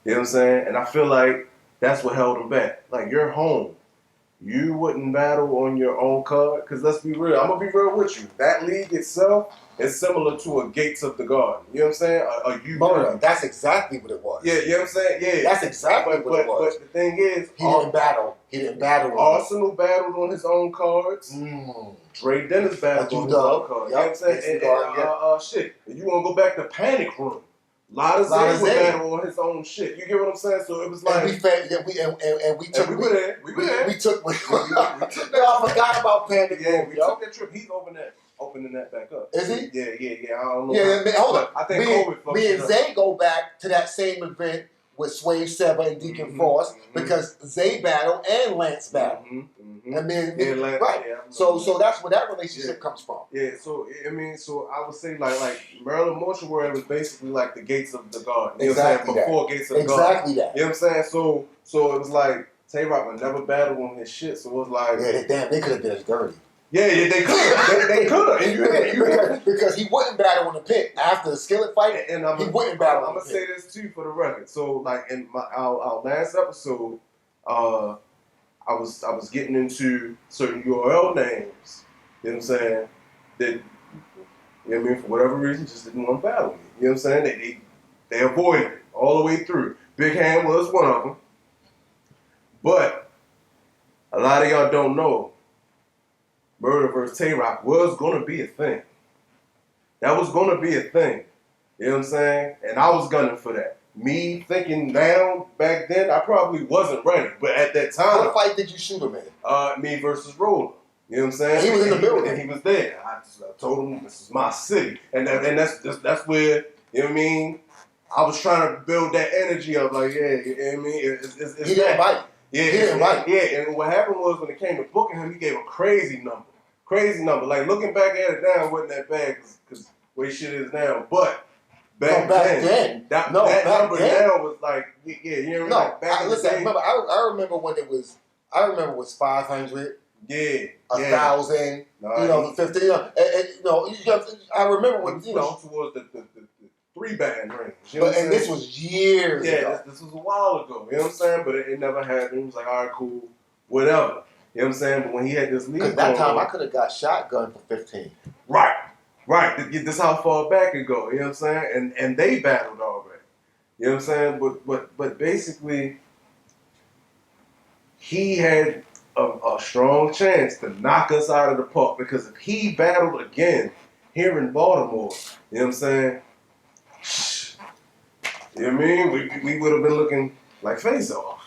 You know what I'm saying? And I feel like that's what held him back. Like, you're home. You wouldn't battle on your own card, because let's be real. I'm going to be real with you. That league itself is similar to a Gates of the Garden. You know what I'm saying? That's exactly what it was. Yeah, you know what I'm saying? Yeah. That's exactly what it was. But the thing is, he didn't battle. Arsenal battled on his own cards. Dre Dennis battled on his own cards. You know what I'm saying? Shit. If you want to go back to Panic Room, Lotta Zay would battle on his own shit. You get what I'm saying? So it was like, we were there. We took. I forgot about Panic Room. We took that trip. He's opening that back up. Is he? Yeah. I don't know. Yeah, hold on. I think me and Zay go back to that same event with Swave Sever and Deacon Frost because Zay battled and Lance battled. I mean, right. Yeah, so that's where that relationship comes from. Yeah. So I would say like Maryland Mortuary was basically like the Gates of the Garden. You know what I'm saying? Before Gates of the Garden. Exactly that. You know what I'm saying? So it was like Tay-Rock would never battle on his shit. So it was like, they could have did us dirty. Yeah, they could. They could. Because he wouldn't battle on the pit after the skillet fight. And he wouldn't battle. I'm gonna say this too for the record. So like in our last episode, I was getting into certain URL names. You know what I'm saying? That, you know what I mean, for whatever reason, just didn't want to battle me. You know what I'm saying? They avoided it all the way through. Big Hand was one of them. But a lot of y'all don't know, Murder vs. Tay-Rock was going to be a thing. That was going to be a thing. You know what I'm saying? And I was gunning for that. Me thinking now, back then, I probably wasn't ready. But at that time... What fight did you shoot him in? Me versus Roller. You know what I'm saying? He was in the building. And he was there. I told him, this is my city. And that's where, you know what I mean? I was trying to build that energy of like, yeah, you know what I mean? It's he didn't bite. Yeah, he didn't bite. Yeah, and what happened was when it came to booking him, he gave a crazy number. Crazy number. Like, looking back at it now, it wasn't that bad because where shit is now. But back then, that number now was like, yeah, you know what I mean? I remember when it was, I remember it was 500. Yeah. 1,000. Nah, you know, 50. I remember when, towards the 3-band range. And this was years ago. Yeah, this was a while ago. You know what I'm saying? But it never happened. It was like, all right, cool, whatever. You know what I'm saying? But when he had this lead, because that time I could have got shotgun for 15. Right. This how far back it go. You know what I'm saying? And they battled already. You know what I'm saying? But basically, he had a strong chance to knock us out of the park because if he battled again here in Baltimore, you know what I'm saying? You know what I mean? We would have been looking like face off.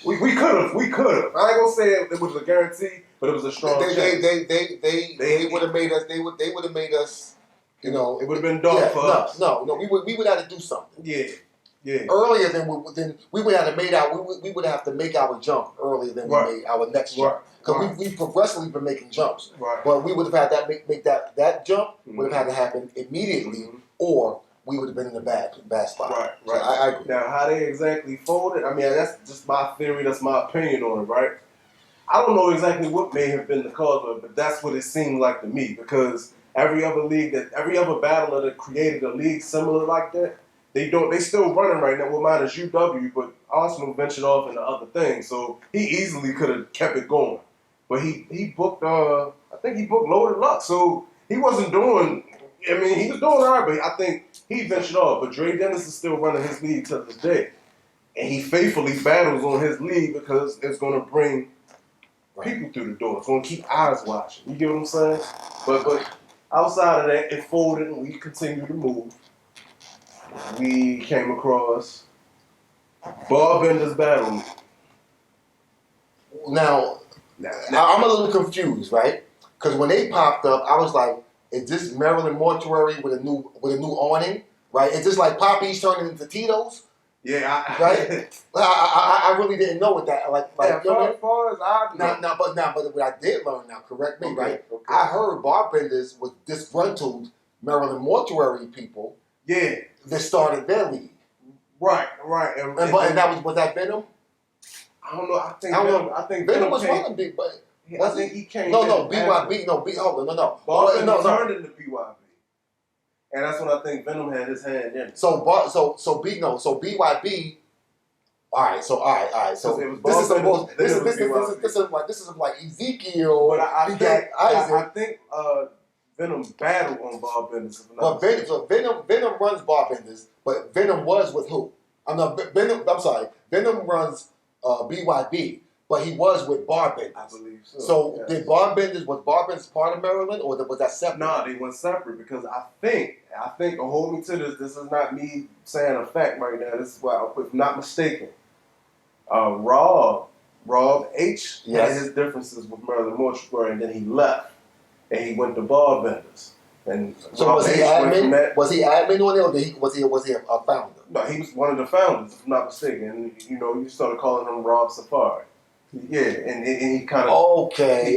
We could have. I ain't gonna say it was a guarantee, but it was a strong chance. They would have made us. They would have made us. You know, it would have been dark for us. No. We would have to do something. Yeah. Earlier than we would have to make out. We would have to make our jump earlier than we made our next jump because we've progressively been making jumps. Right. But we would have had that make that jump would have had to happen immediately, or we would have been in a bad spot. Right. So I agree. Now, how they exactly folded, I mean, that's just my theory, that's my opinion on it, right? I don't know exactly what may have been the cause of it, but that's what it seemed like to me, because every other battler that created a league similar like that, they still running right now. Well, mine is UW, but Arsonal ventured off into other things, so he easily could have kept it going. But he booked, I think he booked Loaded Luck, so he wasn't doing... I mean, he was doing all right, but I think he ventured off. But Dre Dennis is still running his league to this day. And he faithfully battles on his league because it's going to bring people through the door. It's going to keep eyes watching. You get what I'm saying? But outside of that, it folded and we continued to move. We came across Barbender's Battle League. Now, I'm a little confused, right? Because when they popped up, I was like, is this Maryland Mortuary with a new awning, right? Is this like Poppy's turning into Tito's? Yeah, right. I really didn't know what that like. As far as I know. But what I did learn now, correct me, right? Okay. I heard Barbenders was disgruntled Maryland Mortuary people. Yeah, that started their league. Right. And that was that Venom? I don't know. I think I don't Venom, know. I think Venom was came, one of the big, but I think he came. no, in BYB, no, hold on, no. Bob Wait, no. turned into BYB, and that's when I think Venom had his hand in it. So BYB. All right. So this is like Ezekiel. But I Isaac. think Venom battled on Bob Bendis. But Venom runs Bob Bendis, but Venom was with who? Venom runs BYB, but he was with Bob Bendis. I believe so. So yes. did Bob Bendis, was Bob Bendis part of Maryland, or was that separate? No, they went separate because I think, hold me to this. This is not me saying a fact right now. This is why, if not mistaken, Rob H had his differences with Maryland Mortuary, and then he left and he went to Bob Bendis. And so Rob was he H admin? Was he admin on it, or was he a founder? No, he was one of the founders, if I'm not mistaken. And you started calling him Rob Safari. Yeah, and he kind of okay.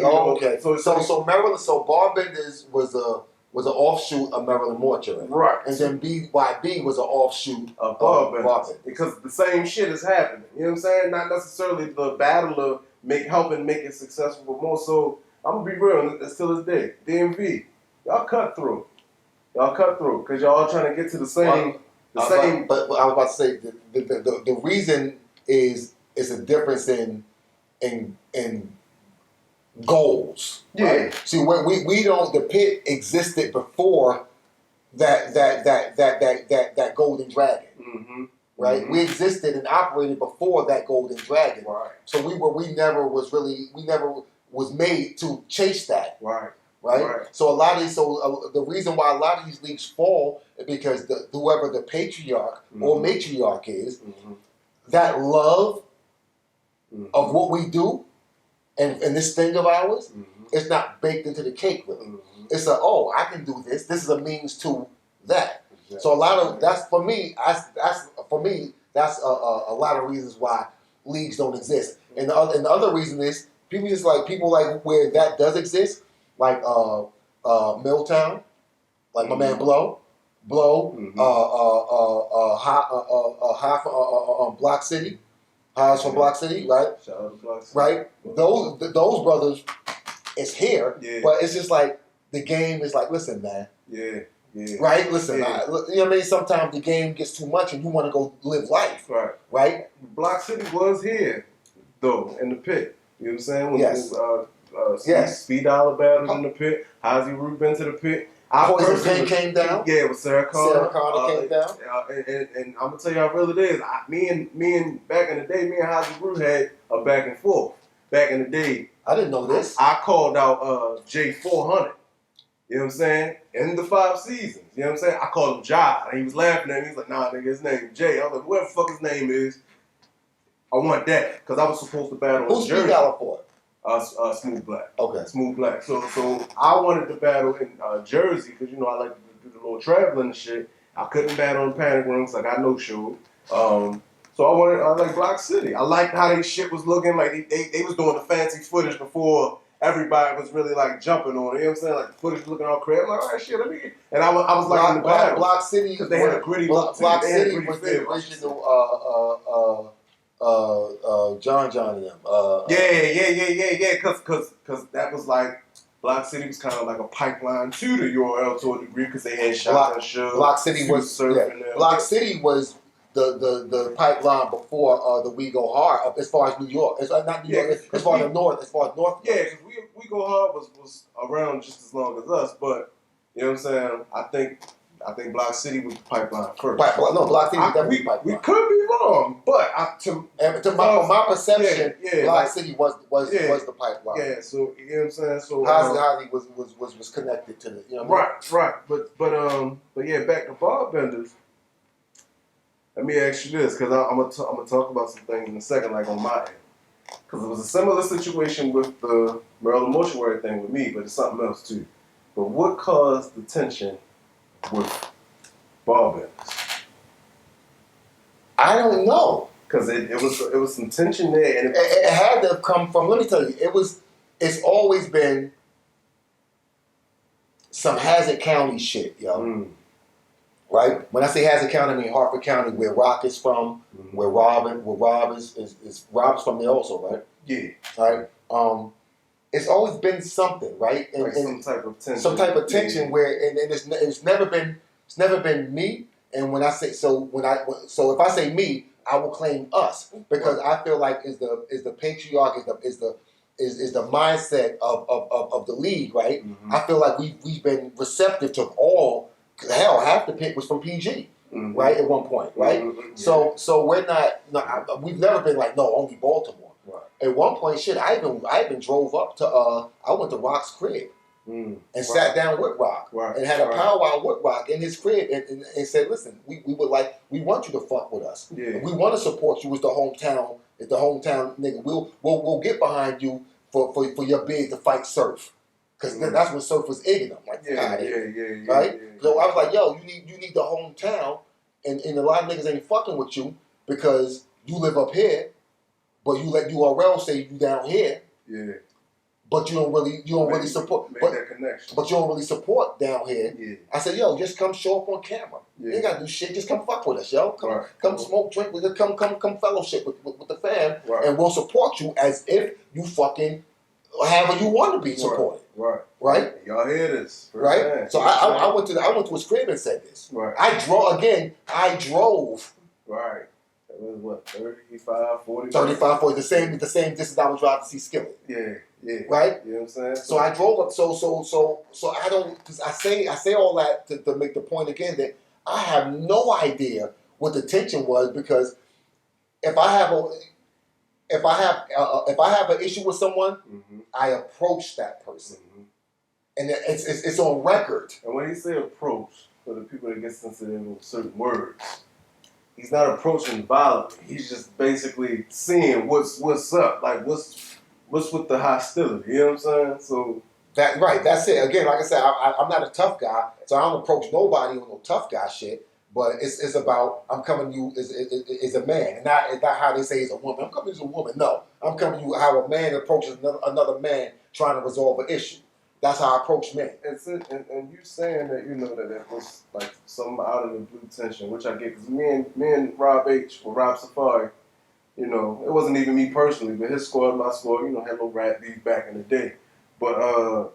So Maryland. So Bob Bendis was an offshoot of Maryland Mortuary, right? And then BYB was an offshoot of Bob Bendis, because the same shit is happening. You know what I'm saying? Not necessarily the battle of helping make it successful, but more so, I'm gonna be real. Still this day, DMV, y'all cut through because y'all trying to get to the same. But I was about to say the reason is a difference in goals. Yeah. Right? See, we don't. The pit existed before that golden dragon. Mm-hmm. Right. Mm-hmm. We existed and operated before that golden dragon. Right. So we never was made to chase that. Right. Right? So the reason why a lot of these leagues fall is because whoever the patriarch or matriarch is, that love of what we do and this thing of ours, it's not baked into the cake really. It's I can do this. This is a means to that. Exactly. So a lot of that's for me. That's a lot of reasons why leagues don't exist. And the other reason is people like where that does exist. Like Milltown, like my man Blow, Block City, Highs for Block City, right? Shout out to Block City. Right? Those brothers is here, but it's just like the game is like, listen, man. Yeah. Right? Listen, you know what I mean? Sometimes the game gets too much and you want to go live life. Right? Block City was here, though, in the pit. You know what I'm saying? Yes. Speed Dollar battled in the pit. Hazy Root been to the pit. Poison Pen came down. Yeah, with Sarah Connor. Came down. And I'm gonna tell you how real it is. Me and back in the day, me and Hazy Root had a back and forth. Back in the day, I didn't know this. I called out J400. You know what I'm saying? In the 5 seasons. You know what I'm saying? I called him Ja. And he was laughing at me. He was like, nah, nigga, his name is Jay. I was like, whoever the fuck his name is, I want that. Because I was supposed to battle Who's Speed Dollar for? Smooth Black. Okay. Smooth Black. So I wanted to battle in Jersey because, I like to do the little traveling and shit. I couldn't battle in Panic Room because I got no show. So I like Block City. I liked how they shit was looking. Like they was doing the fancy footage before everybody was really like jumping on it. You know what I'm saying? Like the footage looking all crazy. I'm like, all right, shit, let me get. And I was like in the battle. Block City. Because they had a gritty look. Block City was the original John and them. Yeah. Cause that was like Block City was kind of like a pipeline to the URL to a degree because they had shotgun shows. Block City was surfing. Yeah. Block City was the pipeline before the We Go Hard as far as New York. It's not New York. As far as north. Yeah, because we Go Hard was around just as long as us, but you know what I'm saying. I think Block City was the pipeline first. Block City was definitely the pipeline. We could be wrong, but from my perception, Block City was the pipeline. Yeah, so you know what I'm saying. So Hazy was connected to the. You know what right. But yeah, back to Bob Bendis. Let me ask you this, because I'm gonna talk about some things in a second, like on my end. Because it was a similar situation with the Maryland Mortuary thing with me, but it's something else too. But what caused the tension with Bob Bendis? I don't know. Because it was some tension there, and it had to come from. Let me tell you, it's always been some Hazard County shit, yo. right? When I say Hazard County, I mean Hartford County, where Rock is from, where Rob is Rob's from there also, right? Yeah. Right. It's always been something, right? And, like some type of tension. Some type of tension where, and it's never been me. And when I say so if I say me, I will claim us because I feel like is the patriarch is the mindset of the league, right? I feel like we've been receptive to all. Hell, half the pick was from PG, right? At one point, right? So we're not. No, we've never been like no, only Baltimore. Right. At one point, shit, I even drove up to I went to Rock's crib and sat down with Rock and had a powwow with Rock in his crib and said, listen, we want you to fuck with us. Yeah. We want to support you as the hometown nigga. We'll get behind you for your bid to fight Surf. Because that's when Surf was egging them. Like, right? So I was like, yo, you need the hometown and a lot of niggas ain't fucking with you because you live up here. But you let URL say you down here. Yeah. But you don't really support. Make that connection. But you don't really support down here. Yeah. I said, yo, just come show up on camera. Yeah. You ain't gotta do shit. Just come fuck with us, yo. Come smoke, drink with us. Come fellowship with the fam, and we'll support you as if you fucking however you want to be supported. Right. Y'all hear this? Right. Man. So I went to his crib and said this. Right. I drove. Right. It was what, 35, 40? 35, 40, the same distance I was driving to see Skillet. Yeah. Right? You know what I'm saying? So I drove up, so I don't, because I say all that to make the point again that I have no idea what the tension was because if I have an issue with someone, I approach that person. And it's on record. And when he say approach, for the people that get sensitive with certain words, he's not approaching violently. He's just basically seeing what's up, like what's with the hostility. You know what I'm saying? So that's it. Again, like I said, I'm not a tough guy, so I don't approach nobody with no tough guy shit. But it's about I'm coming to you as a man, and not how they say as a woman. I'm coming as a woman. No, I'm coming to you how a man approaches another man trying to resolve an issue. That's how I approach men. And you saying that that it was like some out of the blue tension, which I get because me and Rob H or Rob Safari, it wasn't even me personally, but his squad, my squad, had a little rat beef back in the day. But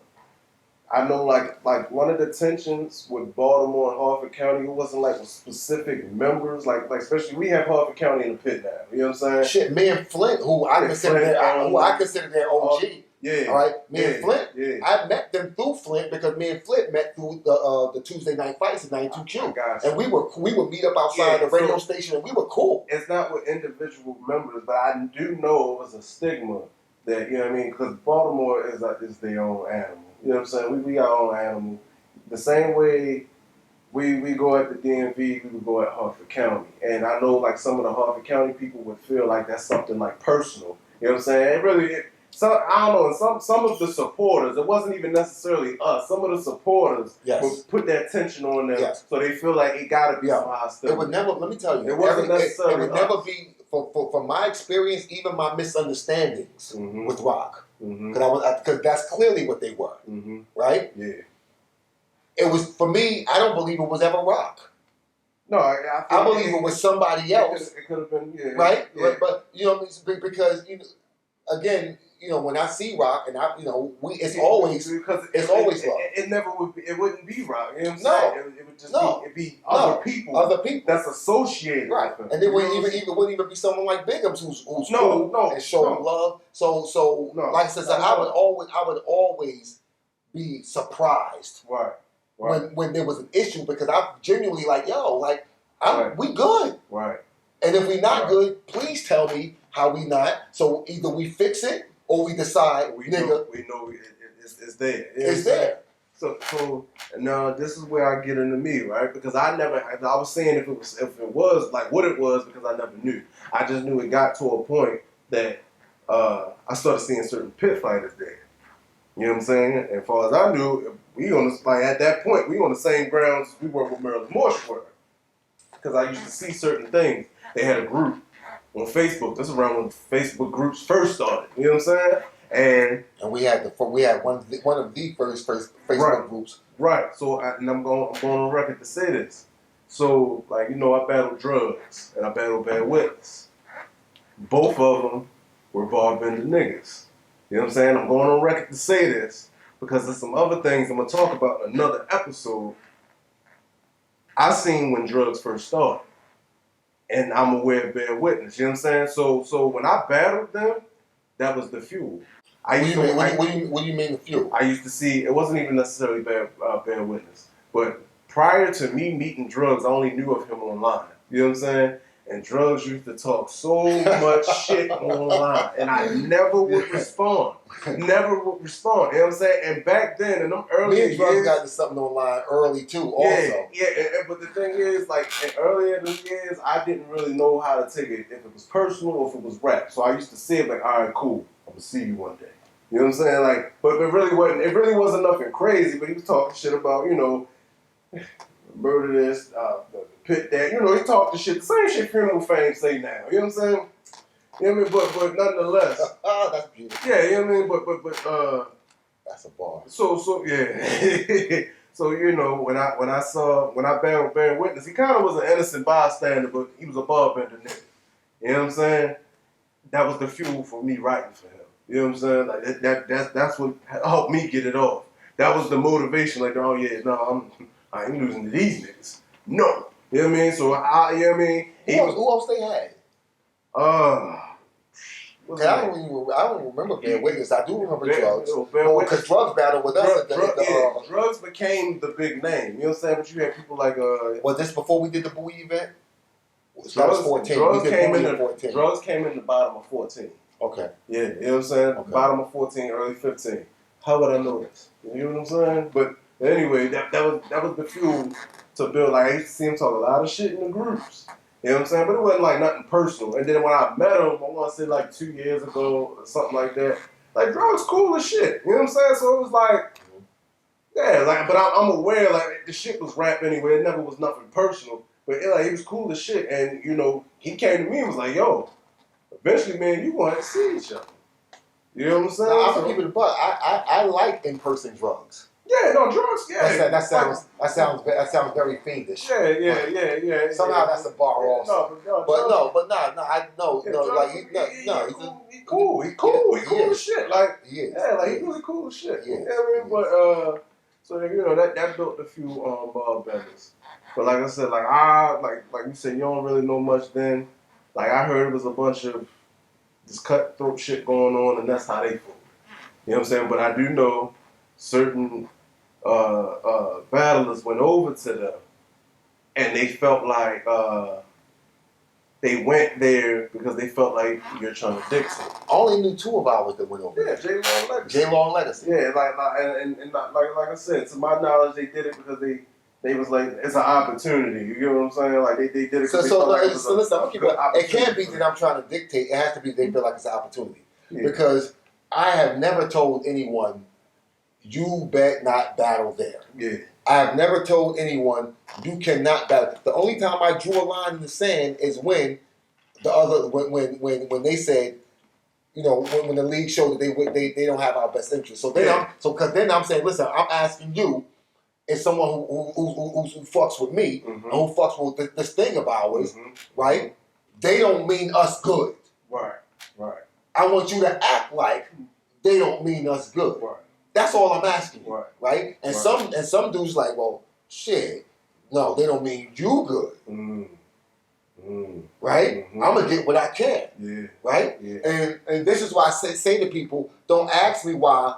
I know like one of the tensions with Baltimore and Hartford County, it wasn't like with specific members, like especially we have Hartford County in the pit now. You know what I'm saying? Shit, me and Flint, who I consider their OG. Yeah. All right. Me and Flint, I met them through Flint because me and Flint met through the Tuesday night fights in 92Q. And we would meet up outside the radio station and we were cool. It's not with individual members, but I do know it was a stigma that, because Baltimore is their own animal. You know what I'm saying? We got our own animal. The same way we go at the DMV, we would go at Hartford County. And I know like some of the Hartford County people would feel like that's something like personal. You know what I'm saying? So I don't know, and some of the supporters, it wasn't even necessarily us. Some of the supporters would put that tension on them, so they feel like it got to be some hostility. It would never. Let me tell you, it wasn't necessarily. It would never be from my experience, even my misunderstandings with Rock, because that's clearly what they were, right? Yeah. It was for me. I don't believe it was ever Rock. No, I believe it was somebody else. It could have been, right? Yeah. But because again. When I see Rock, and it's always love. It never would be. It wouldn't be Rock. You know what I'm saying? It would just be other people. Other people that's associated. Right, with and it wouldn't even be someone like Bigums who's cool and showing love. So like I said, I would always be surprised. Right. When there was an issue because I'm genuinely like, we good. Right. And if we not good, please tell me how we not. So either we fix it or we decide, we know it's there. It's there. So now this is where I get into me, right? Because I was saying if it was like what it was because I never knew. I just knew it got to a point that I started seeing certain pit fighters there. You know what I'm saying? And as far as I knew, at that point we on the same grounds we were with Maryland Morse were. Because I used to see certain things. They had a group on Facebook. This is around when Facebook groups first started. You know what I'm saying? And we had one of the first Facebook groups. Right. So I'm going on record to say this. So, like, you know, I battled drugs and I battled bad witness. Both of them were barbender niggas. You know what I'm saying? I'm going on record to say this because there's some other things I'm going to talk about in another episode. I seen when drugs first started. And I'm aware of bad witness. You know what I'm saying? So when I battled them, that was the fuel. What do you mean the fuel? I used to see, it wasn't even necessarily bad witness. But prior to me meeting drugs, I only knew of him online. You know what I'm saying? And drugs used to talk so much shit online. And I never would respond. Never would respond. You know what I'm saying? And back then, in them early years. Me and drugs got into something online early too, also. Yeah, but the thing is, like, earlier in the years, I didn't really know how to take it, if it was personal or if it was rap. So I used to say it like, all right, cool, I'm going to see you one day. You know what I'm saying? Like, but it really wasn't nothing crazy, but he was talking shit about, you know, murder this, pit that, you know, he talked the shit, the same shit criminal fame say now. You know what I'm saying? You know what I mean? But nonetheless. That's beautiful. Yeah, you know what I mean? But that's a bar. So yeah. So, you know, when I battled witness, he kind of was an innocent bystander, but he was a barbender nigga. You know what I'm saying? That was the fuel for me writing for him. You know what I'm saying? Like that's what helped me get it off. That was the motivation. Like, oh yeah, no, I ain't losing to these niggas. No. You know what I mean? So you know what I mean? Who else they had? I don't remember bad witness. I do remember drugs. Because drugs battled with us. Drugs became the big name. You know what I'm saying? But you had people like was this before we did the Bowie event? That was 14. Drugs came in the bottom of 14. Okay. Yeah, you know what I'm saying? Okay. Bottom of 14, early 15. How would I know this? You know what I'm saying? But anyway, that was the fuel to build. Like, I used to see him talk a lot of shit in the groups. You know what I'm saying? But it wasn't like nothing personal. And then when I met him, I want to say like 2 years ago or something like that, like, drugs cool as shit. You know what I'm saying? So it was like, yeah, like, but I'm aware, like, the shit was rap anyway. It never was nothing personal. But like, he was cool as shit. And, you know, he came to me and was like, yo, eventually, man, you want to see each other. You know what I'm saying? I'm gonna keep it a buck. I like in-person drugs. Yeah, no, drugs. Yeah, that sounds very fiendish. Yeah. Somehow that's a bar also. He cool. He cool as shit. Like, like, he really cool as shit. Yeah. You know what I mean? But so you know that built a few bar benders. But like I said, like you said, you don't really know much then. Like, I heard it was a bunch of this cutthroat shit going on, and that's how they feel. You know what I'm saying? But I do know certain battlers went over to them, and they felt like they went there because they felt like you're trying to dictate. I only knew 2 of ours that went over. Yeah, J-Long Legacy. J-Long Legacy. Yeah, like I said, to my knowledge, they did it because they was like, it's an opportunity. You get what I'm saying? Like, they did it. So listen, it can't be that I'm trying to dictate. It has to be they feel like it's an opportunity. Yeah. Because I have never told anyone, you bet not battle there. Yeah. I have never told anyone, you cannot battle. The only time I drew a line in the sand is when when they said, you know, when the league showed that they don't have our best interest. So then I'm saying, listen, I'm asking you, as someone who fucks with me, and who fucks with this thing of ours, right? They don't mean us good. Right. I want you to act like they don't mean us good. Right. That's all I'm asking you, right? And right. some dudes like, well, shit, no, they don't mean you good. Right? I'm gonna get what I can. Right? Yeah. And this is why I say to people, don't ask me why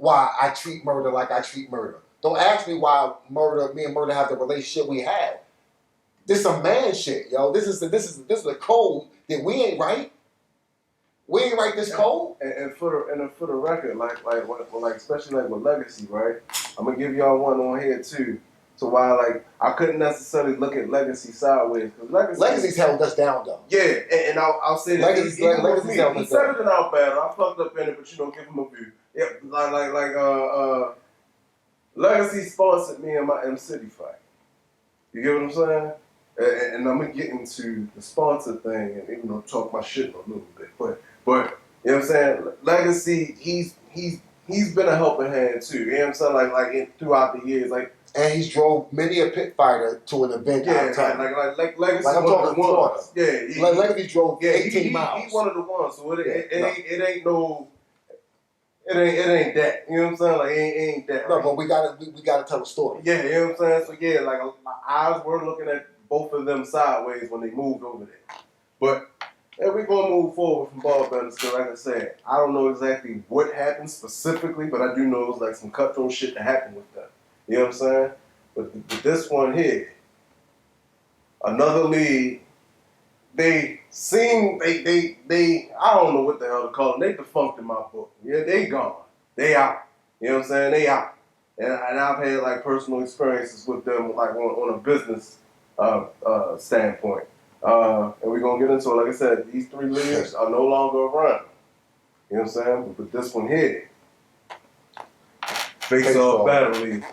I treat murder like I treat murder. Don't ask me why me and murder have the relationship we have. This is some man shit, yo. This is a code that we ain't right. We ain't write this code. And for the record, like especially like with Legacy, right? I'm gonna give y'all one on here too. So why I couldn't necessarily look at Legacy sideways, because Legacy's held us down though. Yeah, and I'll say that Legacy's he said it in our battle. I fucked up in it, but give him a view. Yeah, Legacy sponsored me in my M City fight. You get what I'm saying? And I'm gonna get into the sponsor thing and even though talk my shit a little bit, but you know what I'm saying? Legacy, he's been a helping hand too. You know what I'm saying? Throughout the years, like And he's drove many a pit fighter to an event out of town. Like Like I'm talking Florida. Yeah, Legacy drove 18 miles. He one of the ones, so it ain't no. It ain't that. You know what I'm saying? Like it ain't that. No, right? but we gotta tell a story. Yeah, you know what I'm saying? So yeah, like my eyes were looking at both of them sideways when they moved over there. But we're gonna move forward from ball benders, because like I said, I don't know exactly what happened specifically, but I do know it was like some cutthroat shit that happened with them. You know what I'm saying? But this one here, another league, they I don't know what the hell to call them. They defunct in my book. Yeah, they gone. They out. You know what I'm saying? They out. And I've had like personal experiences with them, like on a business standpoint. And we're gonna get into it. Like I said, these three leagues are no longer around. You know what I'm saying? But this one here, face off battle league.